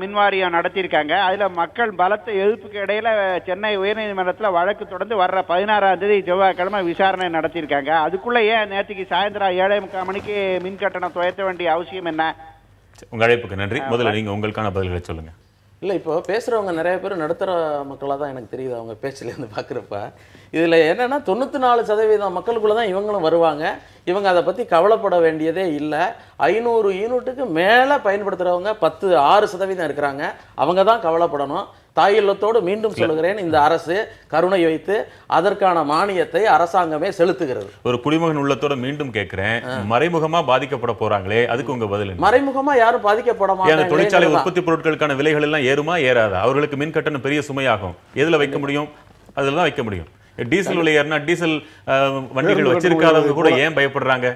மின்வாரியம் நடத்தியிருக்காங்க. அதுல மக்கள் பலத்த எதிர்ப்புக்கு இடையில சென்னை உயர்நீதிமன்றத்தில் வழக்கு தொடர்ந்து வர்ற 16ஆம் தேதி செவ்வாய்க்கிழமை விசாரணை நடத்தியிருக்காங்க. அதுக்குள்ள ஏன் நேற்றுக்கு சாயந்தரம் 7:45 மணிக்கு மின் கட்டணம் உயர்த்த வேண்டிய அவசியம் என்ன? உங்க அழைப்புக்கு நன்றி. முதல்ல நீங்க உங்களுக்கான பதில்களை சொல்லுங்க. இல்லை, இப்போ பேசுகிறவங்க நிறைய பேர் நடுத்தர மக்களாக தான் எனக்கு தெரியுது அவங்க பேச்சிலேருந்து பார்க்குறப்ப. இதில் என்னென்னா 94% மக்களுக்குள்ளே தான் இவங்களும் வருவாங்க. இவங்க அதை பற்றி கவலைப்பட வேண்டியதே இல்லை. 500 யூனிட்டுக்கு மேலே பயன்படுத்துகிறவங்க 6% இருக்கிறாங்க. அவங்க தான் கவலைப்படணும். தாயில்லத்தோடு மீண்டும் சொல்லுகிறேன், இந்த அரசு கருணை வைத்து அதற்கான மானியத்தை அரசாங்கமே செலுத்துகிறது. ஒரு குடிமகன் உள்ளத்தோட மீண்டும் கேட்கிறேன், மறைமுகமா பாதிக்கப்பட போறாங்களே, அதுக்கு உங்க பதில்? மறைமுகமா யாரும் பாதிக்கப்பட மாட்டாங்க. தொழிற்சாலை உற்பத்தி பொருட்களுக்கான விலைகள் எல்லாம் ஏறுமா ஏறாதா? அவர்களுக்கு மின் கட்டணம் பெரிய சுமையாகும். எதுல வைக்க முடியும்? அதுல தான் வைக்க முடியும். டீசல் விலை ஏறினா டீசல் வண்டிகள் வச்சிருக்காதவங்க கூட ஏன் பயப்படுறாங்க?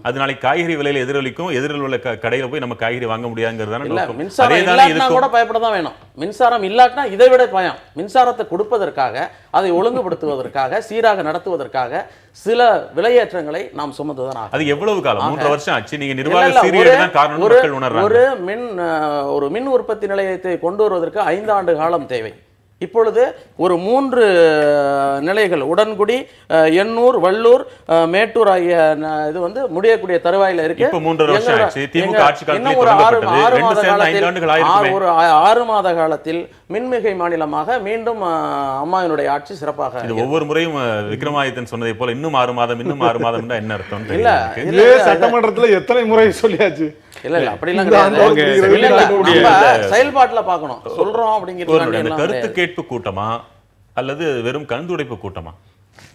அது நாளைக்கு காய்கறி விலையில எதிரொலிக்கும். எதிரில் உள்ள கடையில போய் நம்ம காய்கறி வாங்க முடியாதுங்கிறதான. மின்சாரம் இல்லாட்டினா கூட பயப்பட தான் வேணும். மின்சாரம் இல்லாட்டினா இதை விட பயம். மின்சாரத்தை கொடுப்பதற்காக, அதை ஒழுங்குபடுத்துவதற்காக, சீராக நடத்துவதற்காக சில விலையேற்றங்களை நாம் சுமந்துதான் ஆகும். அது எவ்வளவு காலம்? 3 வருஷம் ஆச்சு. நீங்க நிர்வாக சீரியல் தான் காரணம் மக்கள் உணர்றாங்க. ஒரு மின் உற்பத்தி நிலையத்தை கொண்டு வருவதற்கு 5 ஆண்டு காலம் தேவை. இப்பொழுது ஒரு 3 நிலைகள், உடன்குடி, எண்ணூர், வள்ளூர், மேட்டூர் ஆகிய இது வந்து முடியக்கூடிய தருவாயில இருக்கு. இன்னும் ஒரு 6 மாத காலத்தில் மின்மிகை மாநிலமாக மீண்டும் அம்மாவினுடைய ஆட்சி சிறப்பாக. இது ஒவ்வொரு முறையும் விக்ரமாதித்தன் சொன்னதை போல இன்னும் 6 மாதம் இன்னும் 6 மாதம் என்ன அர்த்தம்? இல்ல, சட்டமன்றத்துல எத்தனை முறை சொல்லியாச்சு. இல்ல அப்படிலாம் செயல்பாட்டுல பார்க்கணும். சொல்றோம் அப்படிங்கிறது கருத்து கேட்பு கூட்டமா அல்லது வெறும் கலந்துரைப்பு கூட்டமா?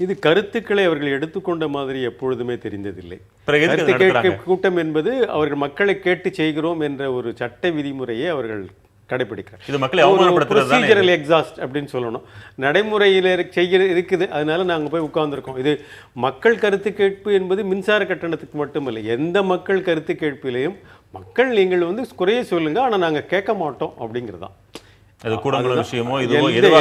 இது கருத்துக்களை அவர்கள் எடுத்துக்கொண்ட மாதிரி எப்பொழுதுமே தெரிந்ததில்லை. கருத்து கேட்பு கூட்டம் என்பது அவர்கள் மக்களை கேட்டு செய்கிறோம் என்ற ஒரு சட்ட விதிமுறையை அவர்கள் கடைபிடிக்கிறார். இது மக்களை அவமானப்படுத்துறது தான். ப்ரொசீஜரல் எக்ஸாஸ்ட் அப்படின்னு சொல்லணும். நடைமுறையில் இருக்குது. அதனால நாங்கள் போய் உட்கார்ந்துருக்கோம். இது மக்கள் கருத்து கேட்பு என்பது மின்சார கட்டணத்துக்கு மட்டுமல்ல, எந்த மக்கள் கருத்து கேட்பிலையும் மக்கள் நீங்கள் வந்து குறைய சொல்லுங்க, ஆனால் நாங்கள் கேட்க மாட்டோம் அப்படிங்கிறது தான். அது கூட விஷயமோ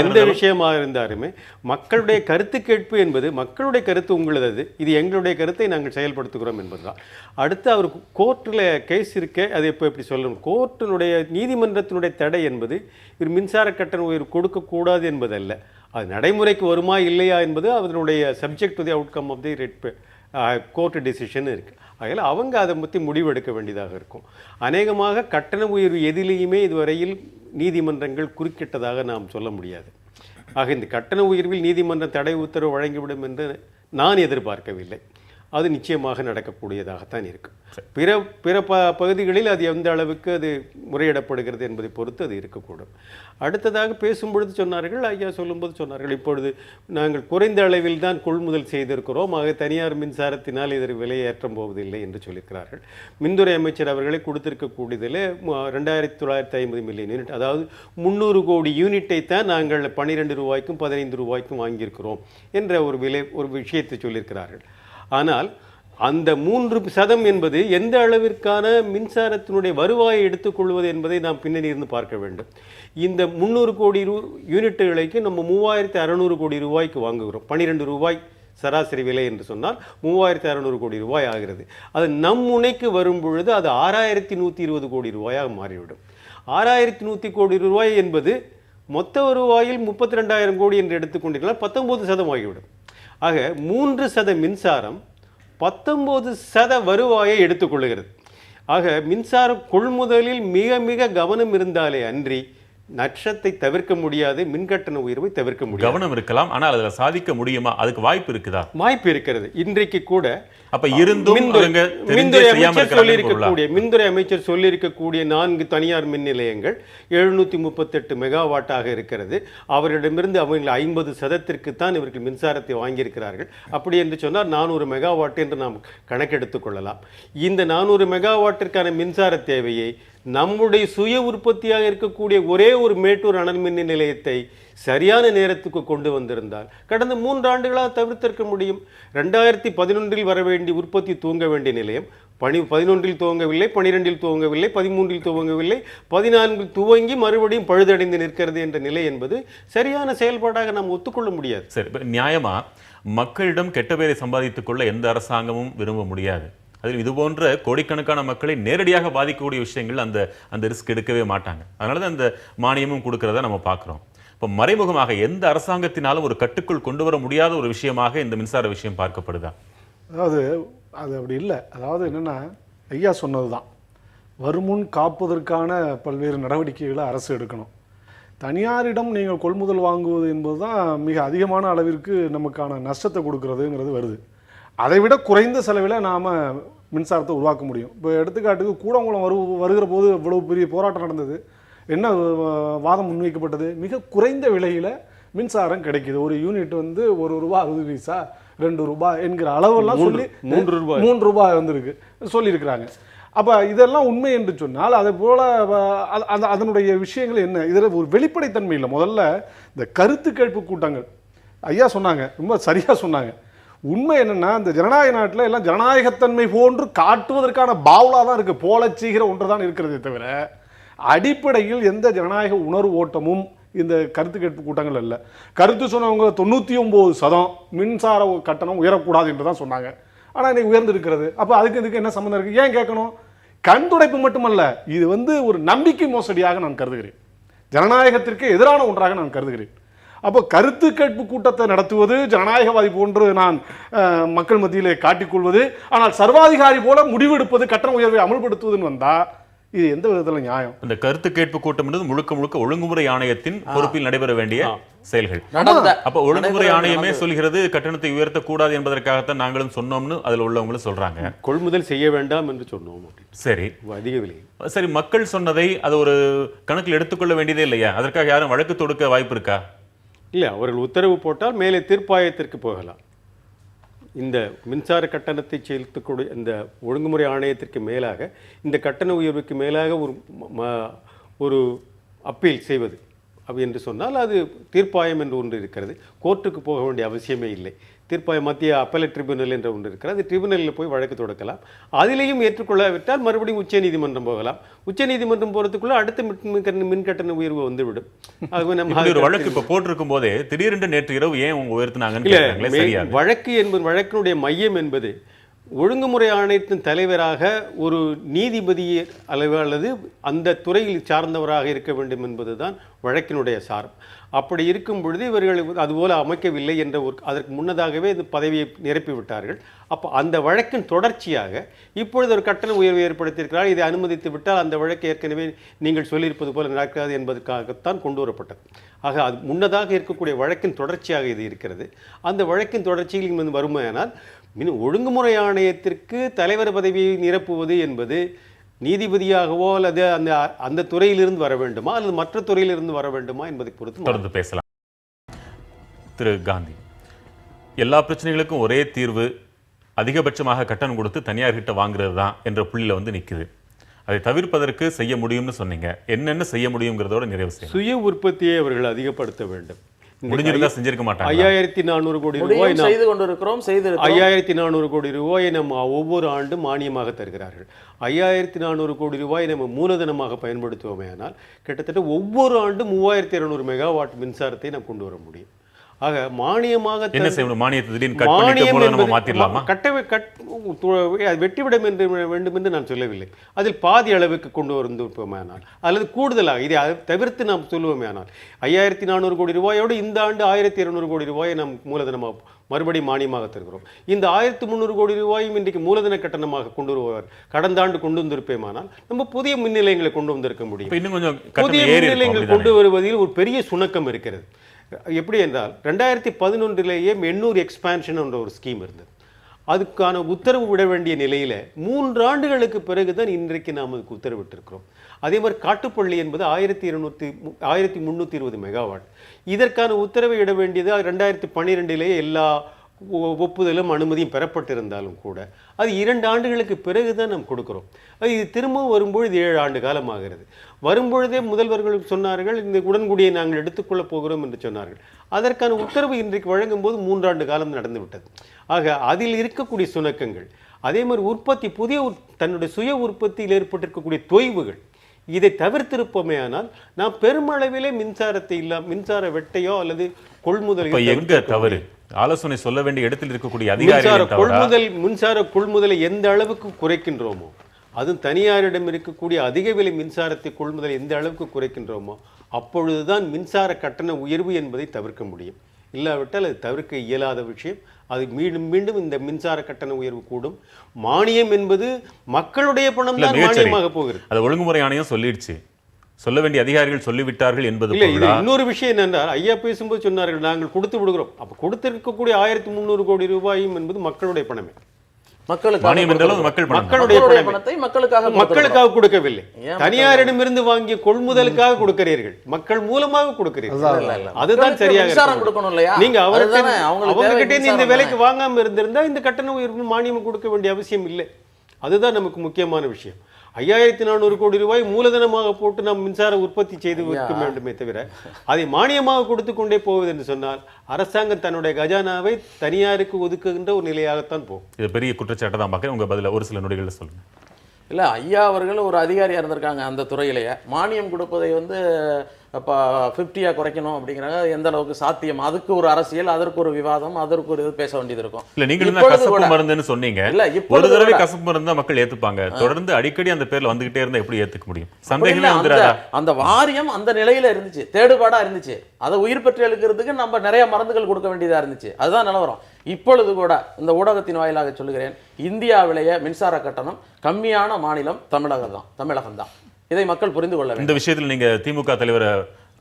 எந்த விஷயமாக இருந்தாலுமே மக்களுடைய கருத்து கேட்பு என்பது மக்களுடைய கருத்து உங்களது, இது எங்களுடைய கருத்தை நாங்கள் செயல்படுத்துகிறோம் என்பதுதான். அடுத்து அவர் கோர்ட்டில் கேஸ் இருக்க, அது எப்படி சொல்லணும், கோர்ட்டினுடைய நீதிமன்றத்தினுடைய தடை என்பது இது மின்சார கட்டண உயர்வு கொடுக்கக்கூடாது என்பதல்ல. அது நடைமுறைக்கு வருமா இல்லையா என்பது அதனுடைய subject to the outcome of the red court decision இருக்குது. அதில் அவங்க அதை பற்றி முடிவெடுக்க வேண்டியதாக இருக்கும். அநேகமாக கட்டண உயர்வு எதிலேயுமே இதுவரையில் நீதிமன்றங்கள் குறுக்கிட்டதாக நாம் சொல்ல முடியாது. ஆக இந்த கட்டண உயர்வில் நீதிமன்றம் தடை உத்தரவு வழங்கிவிடும் என்று நான் எதிர்பார்க்கவில்லை. அது நிச்சயமாக நடக்கக்கூடியதாகத்தான் இருக்கும். பிற பகுதிகளில் அது எந்த அளவுக்கு அது முறையிடப்படுகிறது என்பதை பொறுத்து அது இருக்கக்கூடும். அடுத்ததாக பேசும்பொழுது சொன்னார்கள், ஐயா சொல்லும்போது சொன்னார்கள், இப்பொழுது நாங்கள் குறைந்த அளவில் தான் கொள்முதல் செய்திருக்கிறோம், ஆக தனியார் மின்சாரத்தினால் இதற்கு விலையேற்றம் போவதில்லை என்று சொல்லியிருக்கிறார்கள். மின்துறை அமைச்சர் அவர்களை கொடுத்திருக்கக்கூடியதில் 2950 மில்லியன் யூனிட், அதாவது 300 கோடி யூனிட்டை தான் நாங்கள் 12 ரூபாய்க்கும் 15 ரூபாய்க்கும் வாங்கியிருக்கிறோம் என்ற ஒரு விஷயத்தை சொல்லியிருக்கிறார்கள். ஆனால் அந்த 3% என்பது எந்த அளவிற்கான மின்சாரத்தினுடைய வருவாயை எடுத்துக்கொள்வது என்பதை நாம் பின்னணி இருந்து பார்க்க வேண்டும். இந்த 300 கோடி யூனிட்டுகளுக்கு நம்ம 3600 கோடி ரூபாய்க்கு வாங்குகிறோம். 12 ரூபாய் சராசரி விலை என்று சொன்னால் 3600 கோடி ரூபாய் ஆகிறது. அது நம் முனைக்கு வரும் பொழுது அது 6120 கோடி ரூபாயாக மாறிவிடும். 6100 கோடி ரூபாய் என்பது மொத்த வருவாயில் 32,000 கோடி என்று எடுத்துக்கொண்டிருந்தால் 19% ஆகிவிடும். ஆக 3% மின்சாரம் 19% வருவாயை எடுத்துக்கொள்கிறது. ஆக மின்சார கொள்முதலில் மிக மிக கவனம் இருந்தாலே அன்றி நஷ்டத்தை தவிர்க்க முடியாது, மின்கட்டண உயர்வை தவிர்க்க முடியாது. கவனம் இருக்கலாம், ஆனால் அதில் சாதிக்க முடியுமா? அதுக்கு வாய்ப்பு இருக்குதா? வாய்ப்பு இருக்கிறது. இன்றைக்கு கூட அப்ப இருந்தும் மின்துறை அமைச்சர் சொல்லியிருக்கக்கூடிய 4 தனியார் மின் நிலையங்கள் 738 மெகாவாட்டாக இருக்கிறது. அவரிடமிருந்து அவங்க 50% தான் இவர்கள் மின்சாரத்தை வாங்கியிருக்கிறார்கள். அப்படி என்று சொன்னால் 400 மெகாவாட் என்று நாம் கணக்கெடுத்துக் கொள்ளலாம். இந்த 400 மெகாவாட்டிற்கான மின்சார தேவையை நம்முடைய சுய உற்பத்தியாக இருக்கக்கூடிய ஒரே ஒரு மேட்டூர் அனல் மின் நிலையத்தை சரியான நேரத்துக்கு கொண்டு வந்திருந்தால் கடந்த 3 ஆண்டுகளாக தவிர்த்திருக்க முடியும். 2011 வர வேண்டிய உற்பத்தி துவங்க வேண்டிய நிலையம் 11 துவங்கவில்லை, 12 துவங்கவில்லை, 13 துவங்கவில்லை, 14 துவங்கி மறுபடியும் பழுதடைந்து நிற்கிறது என்ற நிலை என்பது சரியான செயல்பாடாக நாம் ஒத்துக்கொள்ள முடியாது. சரி, நியாயமா மக்களிடம் கெட்ட பேரை சம்பாதித்துக் கொள்ள எந்த அரசாங்கமும் விரும்ப முடியாது. அதில் இது போன்ற கோடிக்கணக்கான மக்களை நேரடியாக பாதிக்கக்கூடிய விஷயங்கள் அந்த ரிஸ்க் எடுக்கவே மாட்டாங்க. அதனால தான் அந்த மானியமும் கொடுக்கறத நம்ம பார்க்குறோம். இப்போ மறைமுகமாக எந்த அரசாங்கத்தினாலும் ஒரு கட்டுக்குள் கொண்டு வர முடியாத ஒரு விஷயமாக இந்த மின்சார விஷயம் பார்க்கப்படுதா? அதாவது அது அப்படி இல்லை. அதாவது என்னென்னா, ஐயா சொன்னது தான், வருமுன் காப்பதற்கான பல்வேறு நடவடிக்கைகளை அரசு எடுக்கணும். தனியாரிடம் நீங்கள் கொள்முதல் வாங்குவது என்பது தான் மிக அதிகமான அளவிற்கு நமக்கான நஷ்டத்தை கொடுக்கறதுங்கிறது வருது. அதை விட குறைந்த செலவில் நாம் மின்சாரத்தை உருவாக்க முடியும். இப்போ எடுத்துக்காட்டுக்கு கூடங்குளம் வருகிற போது இவ்வளவு பெரிய போராட்டம் நடந்தது. என்ன வாதம் முன்வைக்கப்பட்டது? மிக குறைந்த விலையில் மின்சாரம் கிடைக்குது. ஒரு யூனிட் வந்து 1 ரூபா 60 பைசா 2 ரூபாய் என்கிற அளவெல்லாம் சொல்லி 3 ரூபாய் வந்துருக்கு சொல்லியிருக்கிறாங்க. அப்போ இதெல்லாம் உண்மை என்று சொன்னால் அதே போல் அதனுடைய விஷயங்கள் என்ன? இதில் ஒரு வெளிப்படைத்தன்மை இல்லை. முதல்ல இந்த கருத்து கேட்பு கூட்டங்கள் ஐயா சொன்னாங்க, ரொம்ப சரியாக சொன்னாங்க. உண்மை என்னென்னா, இந்த ஜனநாயக நாட்டில் எல்லாம் ஜனநாயகத்தன்மை போன்று காட்டுவதற்கான பாவலாக தான் இருக்குது, போல செய்கிற ஒன்று தான் இருக்கிறதே தவிர அடிப்படையில் எந்த ஜனநாயக உணர்வு ஓட்டமும் இந்த கருத்து கேட்பு கூட்டங்கள் இல்லை. கருத்து சொன்னவங்க 99% மின்சார கட்டணம் உயரக்கூடாது என்று தான் சொன்னாங்க. ஆனால் இன்னைக்கு உயர்ந்திருக்கிறது. அப்போ இதுக்கு என்ன சம்மந்தம் இருக்குது? ஏன் கேட்கணும்? கண் துடைப்பு மட்டுமல்ல, இது வந்து ஒரு நம்பிக்கை மோசடியாக நான் கருதுகிறேன். ஜனநாயகத்திற்கு எதிரான ஒன்றாக நான் கருதுகிறேன். அப்போ கருத்து கேட்பு கூட்டத்தை நடத்துவது ஜனநாயகவாதி போன்று நான் மக்கள் மத்தியிலே காட்டிக்கொள்வது, ஆனால் சர்வாதிகாரி போல முடிவெடுப்பது, கட்டண உயர்வை அமல்படுத்துவதுன்னு வந்தால் இது எந்த விதத்தில் நியாயம்? இந்த கருத்து கேட்பு கூட்டம் என்பது முழுக்க முழுக்க ஒழுங்குமுறை ஆணையத்தின் பொறுப்பில் நடைபெற வேண்டிய செயல்கள். அப்ப ஒழுங்குமுறை ஆணையமே சொல்கிறது கட்டணத்தை உயர்த்தக்கூடாது என்பதற்காகத்தான் நாங்களும் சொன்னோம்னு அதுல உள்ளவங்களும் சொல்றாங்க. கொள்முதல் செய்ய வேண்டாம் என்று சொன்னோம். சரி, அதிக விலை. சரி, மக்கள் சொன்னதை அது ஒரு கணக்கில் எடுத்துக்கொள்ள வேண்டியதே இல்லையா? அதற்காக யாரும் வழக்கு தொடுக்க வாய்ப்பு இருக்கா? இல்லை, அவர்கள் உத்தரவு போட்டால் மேலே தீர்ப்பாயத்திற்கு போகலாம். இந்த மின்சார கட்டணத்தை செலுத்தக்கூடிய இந்த ஒழுங்குமுறை ஆணையத்திற்கு மேலாக, இந்த கட்டண உயர்வுக்கு மேலாக ஒரு அப்பீல் செய்வது அப்படி என்று சொன்னால் அது தீர்ப்பாயம் என்று ஒன்று இருக்கிறது. கோர்ட்டுக்கு போக வேண்டிய அவசியமே இல்லை. தீர்ப்பாயம் மத்திய அப்பலேட் ட்ரிபியூனல் என்ற ஒன்று இருக்கிறது. அது ட்ரிபியூனலில் போய் வழக்கு தொடுக்கலாம். அதிலேயும் ஏற்றுக்கொள்ளாவிட்டால் மறுபடியும் உச்சநீதிமன்றம் போகலாம். உச்சநீதிமன்றம் போகிறதுக்குள்ள அடுத்த மின்கட்டண உயர்வு வந்துவிடும். ஒரு வழக்கு இப்போ போட்டிருக்கும் போதே திடீரென்று நேற்று இரவு ஏன் உயர்த்தினாங்க? வழக்கு என்பது, வழக்கினுடைய மையம் என்பது ஒழுங்குமுறை ஆணையத்தின் தலைவராக ஒரு நீதிபதி அல்லது அந்த துறையில் சார்ந்தவராக இருக்க வேண்டும் என்பதுதான் வழக்கினுடைய சாரம். அப்படி இருக்கும் பொழுது இவர்கள் அதுபோல அமைக்கவில்லை என்ற அதற்கு முன்னதாகவே இந்த பதவியை நிரப்பிவிட்டார்கள். அப்போ அந்த வழக்கின் தொடர்ச்சியாக இப்பொழுது ஒரு கட்டண உயர்வு ஏற்படுத்தியிருக்கிறார். இதை அனுமதித்து விட்டால் அந்த வழக்கு ஏற்கனவே நீங்கள் சொல்லியிருப்பது போல நடக்காது என்பதற்காகத்தான் கொண்டு வரப்பட்டது. ஆக அது முன்னதாக இருக்கக்கூடிய வழக்கின் தொடர்ச்சியாக இது இருக்கிறது. அந்த வழக்கின் தொடர்ச்சியில் வருமையானால் ஒழுங்குமுறை ஆணையத்திற்கு தலைவர் பதவியை நிரப்புவது என்பது நீதிபதியாகவோ அல்லது அந்த துறையிலிருந்து வர வேண்டுமா அல்லது மற்ற துறையிலிருந்து வர வேண்டுமா என்பதை பொறுத்து தொடர்ந்து பேசலாம். திரு காந்தி, எல்லா பிரச்சனைகளுக்கும் ஒரே தீர்வு அதிகபட்சமாக கட்டணம் கொடுத்து தனியார்கிட்ட வாங்குறது தான் என்ற புள்ளியில் நிற்குது. அதை தவிர்ப்பதற்கு செய்ய முடியும்னு சொன்னீங்க. என்னென்ன செய்ய முடியுங்கிறதோட நிறைவு செய்யும். சுய உற்பத்தியை அவர்கள் அதிகப்படுத்த வேண்டும். முடிஞ்சிருந்தா செஞ்சிருக்க மாட்டாங்க. 5400 கோடி ரூபாய் செய்து கொண்டிருக்கிறோம். 5400 கோடி ரூபாயை நம்ம ஒவ்வொரு ஆண்டும் மானியமாக தருகிறார்கள். 5400 கோடி ரூபாய் நம்ம மூலதனமாக பயன்படுத்துவோமே ஆனால் கிட்டத்தட்ட ஒவ்வொரு ஆண்டும் 3200 மெகாவாட் மின்சாரத்தை நாம் கொண்டு வர முடியும். ஆக மானியமாக என்ன செய்யணும்? மானியத்தை திடீர்னு கட் பண்ணிட்டு மூலதனமா மாத்திரலாமா? வெட்டிவிட வேண்டும் என்று நான் சொல்லவில்லை. அதில் பாதி அளவுக்கு கொண்டு வந்துவிட்டோமேனால் அல்லது கூடுதலாக இதை தவிர்த்து நாம் சொல்லுவோமேனால் 5400 கோடி ரூபாயோடு இந்த ஆண்டு 1200 கோடி ரூபாயை நாம் மூலதனமாக மறுபடியும் மானியமாக தருகிறோம். இந்த 1300 கோடி ரூபாயும் இன்றைக்கு மூலதன கட்டணமாக கொண்டு வருவார். கடந்த ஆண்டு கொண்டு வந்திருப்பேமானால் நம்ம புதிய மின் நிலையங்களை கொண்டு வந்திருக்க முடியும். புதிய மின் நிலையங்கள் கொண்டு வருவதில் ஒரு பெரிய சுணக்கம் இருக்கிறது. எப்படி என்றால் 2011 800 எக்ஸ்பான்ஷன் என்ற ஒரு ஸ்கீம் இருந்தது. அதுக்கான உத்தரவு விட வேண்டிய நிலையில் 3 ஆண்டுகளுக்கு பிறகுதான் இன்றைக்கு நாம் அதுக்கு உத்தரவிட்டிருக்கிறோம். அதே மாதிரி காட்டுப்பள்ளி என்பது 1320 மெகாவாட். இதற்கான உத்தரவை இட வேண்டியது 2012 எல்லா ஒப்புதலும் அனுமதியும் பெறப்பட்டிருந்தாலும் கூட அது 2 ஆண்டுகளுக்கு பிறகு தான் நாம் கொடுக்குறோம். இது திரும்பவும் வரும்பொழுது 7 ஆண்டு காலம் ஆகிறது. வரும்பொழுதே முதல்வர்கள் சொன்னார்கள் இந்த உடன்குடியை நாங்கள் எடுத்துக்கொள்ளப் போகிறோம் என்று சொன்னார்கள். அதற்கான உத்தரவு இன்றைக்கு வழங்கும் போது 3 ஆண்டு காலம் நடந்து விட்டது. ஆக அதில் இருக்கக்கூடிய சுணக்கங்கள், அதே மாதிரி உற்பத்தி தன்னுடைய சுய உற்பத்தியில் ஏற்பட்டிருக்கக்கூடிய தொய்வுகள், இதை தவிர்த்திருப்போமே ஆனால் நாம் பெருமளவிலே மின்சார வெட்டையோ அல்லது கொள்முதல் தவறு ஆலோசனை சொல்ல வேண்டிய இடத்தில் இருக்கக்கூடிய அதிகாரிகள் மின்சார கொள்முதலை எந்த அளவுக்கு குறைக்கின்றோமோ, அதுவும் தனியாரிடம் இருக்கக்கூடிய அதிக விலை மின்சாரத்தை கொள்முதலை எந்த அளவுக்கு குறைக்கின்றோமோ அப்பொழுதுதான் மின்சார கட்டண உயர்வு என்பதை தவிர்க்க முடியும். இல்லாவிட்டால் அது தவிர்க்க இயலாத விஷயம். அது மீண்டும் மீண்டும் இந்த மின்சார கட்டண உயர்வு கூடும். மானியம் என்பது மக்களுடைய பணம் தான் மானியமாக போகிறது. அது ஒழுங்குமுறை ஆணையம் சொல்லிடுச்சு, சொல்ல வேண்டிய அதிகாரிகள் சொல்லிவிட்டார்கள் என்பது இல்லை. இது இன்னொரு விஷயம் என்னென்றால் ஐயா பேசும்போது சொன்னார்கள் நாங்கள் கொடுத்து விடுகிறோம். அப்போ கொடுத்திருக்கக்கூடிய 1300 கோடி ரூபாயும் என்பது மக்களுடைய பணமே. மக்களுக்காக கொடுக்கவில்லை, தனியாரிடமிருந்து வாங்கிய கொள்முதலுக்காக கொடுக்கிறீர்கள், மக்கள் மூலமாக கொடுக்கிறீர்கள். அதுதான் சரியாக. நீங்க அவர்கிட்ட இந்த விலைக்கு வாங்காம இருந்திருந்தா இந்த கட்டண உயர்வு மானியம் கொடுக்க வேண்டிய அவசியம் இல்லை. அதுதான் நமக்கு முக்கியமான விஷயம். 5400 கோடி ரூபாய் மூலதனமாக போட்டு நாம் மின்சார உற்பத்தி செய்து விற்க வேண்டுமே தவிர அதை மானியமாக கொடுத்து கொண்டே போவது என்று சொன்னால் அரசாங்கம் தன்னுடைய கஜானாவை தனியாருக்கு ஒதுக்குகின்ற ஒரு நிலையாகத்தான் போகும். இது பெரிய குற்றச்சாட்டை தான் பார்க்குறேன். உங்க பதில ஒரு சில நொடிகளை சொல்லுங்க. இல்லை, ஐயா அவர்கள் ஒரு அதிகாரியாக இருந்திருக்காங்க அந்த துறையிலேயே. மானியம் கொடுப்பதை இப்போ 50 குறைக்கணும் அப்படிங்கிறாங்க. எந்த அளவுக்கு சாத்தியம்? அதுக்கு ஒரு அரசியல், அதற்கு ஒரு விவாதம், அதற்கு ஒரு இது பேச வேண்டியது இருக்கும். இல்ல, நீங்க கசப்பு மருந்துன்னு சொன்னீங்க. ஒரு தடவை கசப்பு மருந்து மக்கள் ஏத்துப்பாங்க. தொடர்ந்து அடிக்கடி அந்த பேர்ல வந்துகிட்டே இருந்தா எப்படி ஏத்துக்க முடியும்? சந்தேகமே வந்துடாதா? அந்த வாரியம் அந்த நிலையில இருந்துச்சு, தேடுபாடா இருந்துச்சு. அதை உயிர் பெற்று எழுக்கிறதுக்கு நம்ம நிறைய மருந்துகள் கொடுக்க வேண்டியதா இருந்துச்சு. அதுதான் நிலவரம். இப்பொழுது கூட இந்த ஊடகத்தின் வாயிலாக சொல்லுகிறேன், இந்தியாவிலேயே மின்சார கட்டணம் கம்மியான மாநிலம் தமிழகம் தான். இதை மக்கள் புரிந்து கொள்ள வேண்டும். இந்த விஷயத்தில் நீங்க திமுக தலைவரை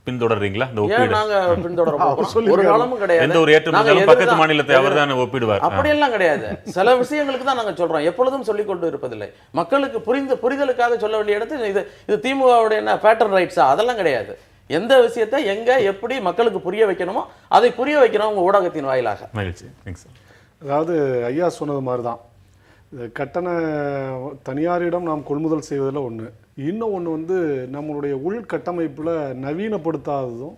பின்தொடர்றீங்களா? இந்த ஒப்பீடு நாங்க பின்தொடர ஒரு காலமும் கிடையாது. எந்த ஒரு ஏற்றம் பக்கத்து மாநிலத்தை அவர்தான் ஒப்பிடுவார். அப்படியெல்லாம் கிடையாது. சில விஷயங்களுக்கு தான் நாங்க சொல்றோம், எப்பொழுதும் சொல்லிக் கொண்டு இருப்பதில்லை. மக்களுக்கு புரிதலுக்காக சொல்ல வேண்டிய இடத்துல இது திமுகவுடைய என்ன பேட்டர்ன் ரைட்ஸா? அதெல்லாம் கிடையாது. எந்த விஷயத்தை எங்க எப்படி மக்களுக்கு புரிய வைக்கணுமோ அதை புரிய வைக்கணும் உங்க ஊடகத்தின் வாயிலாக. அதாவது ஐயா சொன்னது மாதிரி தான், கட்டண தனியாரிடம் நாம் கொள்முதல் செய்வதில் ஒன்று. இன்னும் ஒன்று நம்மளுடைய உள்கட்டமைப்பில் நவீனப்படுத்தாததும்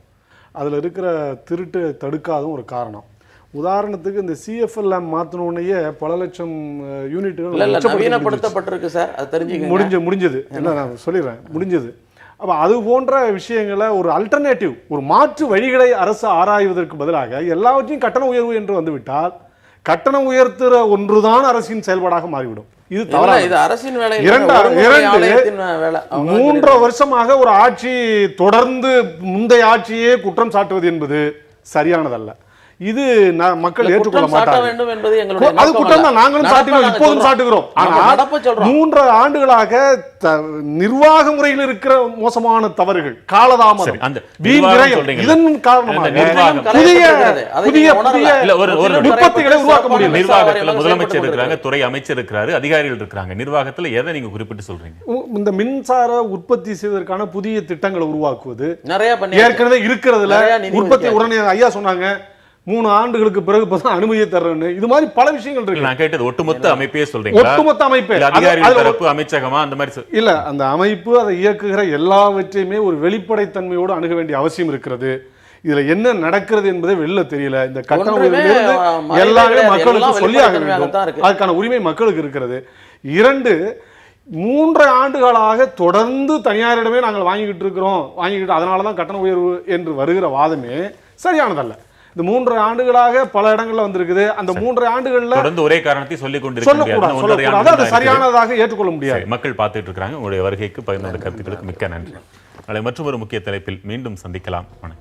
அதில் இருக்கிற திருட்டு தடுக்காததும் ஒரு காரணம். உதாரணத்துக்கு இந்த சிஎஃப்எல் மாற்றினோடனேயே பல லட்சம் யூனிட்டுகள் நவீனப்படுத்தப்பட்டிருக்கு சார். அது தெரிஞ்சு முடிஞ்சது. என்ன நான் சொல்லிடுறேன், முடிஞ்சது. அப்போ அது போன்ற விஷயங்களை ஒரு அல்டர்னேட்டிவ், ஒரு மாற்று வழிகளை அரசு ஆராய்வதற்கு பதிலாக எல்லாவற்றையும் கட்டண உயர்வு என்று வந்துவிட்டால் கட்டணம் உயர்த்துற ஒன்றுதான் அரசின் செயல்பாடாக மாறிவிடும். இது இல்ல, தவறானது. இது அரசின் வேலை இல்ல, இரண்டு ஒழுங்குமுறை ஆணையத்தின் வேலை. அவங்க 3 வருஷமாக ஒரு ஆட்சி தொடர்ந்து முந்தைய ஆட்சியே குற்றம் சாட்டுவது என்பது சரியானதல்ல. இது மக்கள் இல்ல, ஏற்றுக்கொள்ள குற்றம் சாட்ட மாட்டாங்க. வேண்டும் என்பது எங்களுடைய அது நோக்கம் குற்றம் அல்ல. தான், நாங்களும் நடப்பை சாட்டுகிறோம், நாங்க இப்போதும் சொல்றோம். சாட்டுகிறோம். நம்ம ஆனால் நடப்பை சொல்றோம். 3 ஆண்டுகளாக நிர்வாக முறையில் இருக்கிற மோசமான தவறுகள், காலதாமதம், சரி, அந்த வீண் நிர்வாகம் விரயம், சொல்றீங்கல்ல. இதன் காரணமாக அந்த நிர்வாகம் புதிய அதை புதிய நீங்க உணரல. புதிய இல்ல, ஒரு விபத்துகளை உருவாக்க முடியும். நிர்வாகத்துல முதலமைச்சர் இருக்கிறாங்க, துறை அமைச்சர் இருக்கிறாரு, அதிகாரிகள் இருக்காங்க. நிர்வாகத்துல எதை நீங்க குறிப்பிட்டு சொல்றீங்க? இந்த மின்சார உற்பத்தி செய்வதற்கான புதிய திட்டங்களை உருவாக்குவது, நிறைய பண்ணி ஏற்கனவே இருக்கிறதுல நிறைய நிதி உற்பத்தி ஒதுக்கி உடனே ஐயா சொன்னாங்க 3 ஆண்டுகளுக்கு பிறகு இப்பதான் அனுமதியை தர்றேன்னு. இது மாதிரி பல விஷயங்கள் இருக்கு. நான் கேட்டது ஒட்டுமொத்த அமைப்பே சொல்றீங்களா? ஒட்டுமொத்த அமைப்பே. இல்ல அதிகாரிகள் அதுல தரப்பு, அமைச்சகமா, அந்த மாதிரி இல்ல, அந்த அமைப்பு அதை இயக்குகிற எல்லாவற்றையுமே ஒரு வெளிப்படைத்தன்மையோடு அணுக வேண்டிய அவசியம் இருக்கிறது. இதுல என்ன நடக்கிறது என்பதே வெளில தெரியல. இந்த கட்டண ஒன்றுமே உயர்விலிருந்து மறைவே எல்லாமே கிடையாது. மக்களுக்கு எல்லாம் சொல்லியாக வெளிப்படைத்தன்மையாகத்தான் வேண்டும். இருக்கு. அதுக்கான உரிமை மக்களுக்கு இருக்கிறது. 2, 3 ஆண்டுகளாக தொடர்ந்து தனியாரிடமே நாங்கள் வாங்கிக்கிட்டு அதனால தான் கட்டண உயர்வு என்று வருகிற வாதமே சரியானதல்ல. இந்த 3 ஆண்டுகளாக பல இடங்கள்ல வந்திருக்குது. அந்த 3 ஆண்டுகள்ல தொடர்ந்து ஒரே காரணத்தை சொல்லிக் கொண்டிருக்க சொல்லக்கூடாது. அது சரியானதாக ஏற்றுக்கொள்ள முடியாது. மக்கள் பார்த்துட்டு இருக்காங்க. உங்களுடைய வருகைக்கு 11 கருத்துக்களுக்கு மிக்க நன்றி. நாளை மற்றும் ஒரு முக்கிய தலைப்பில் மீண்டும் சந்திக்கலாம். வணக்கம்.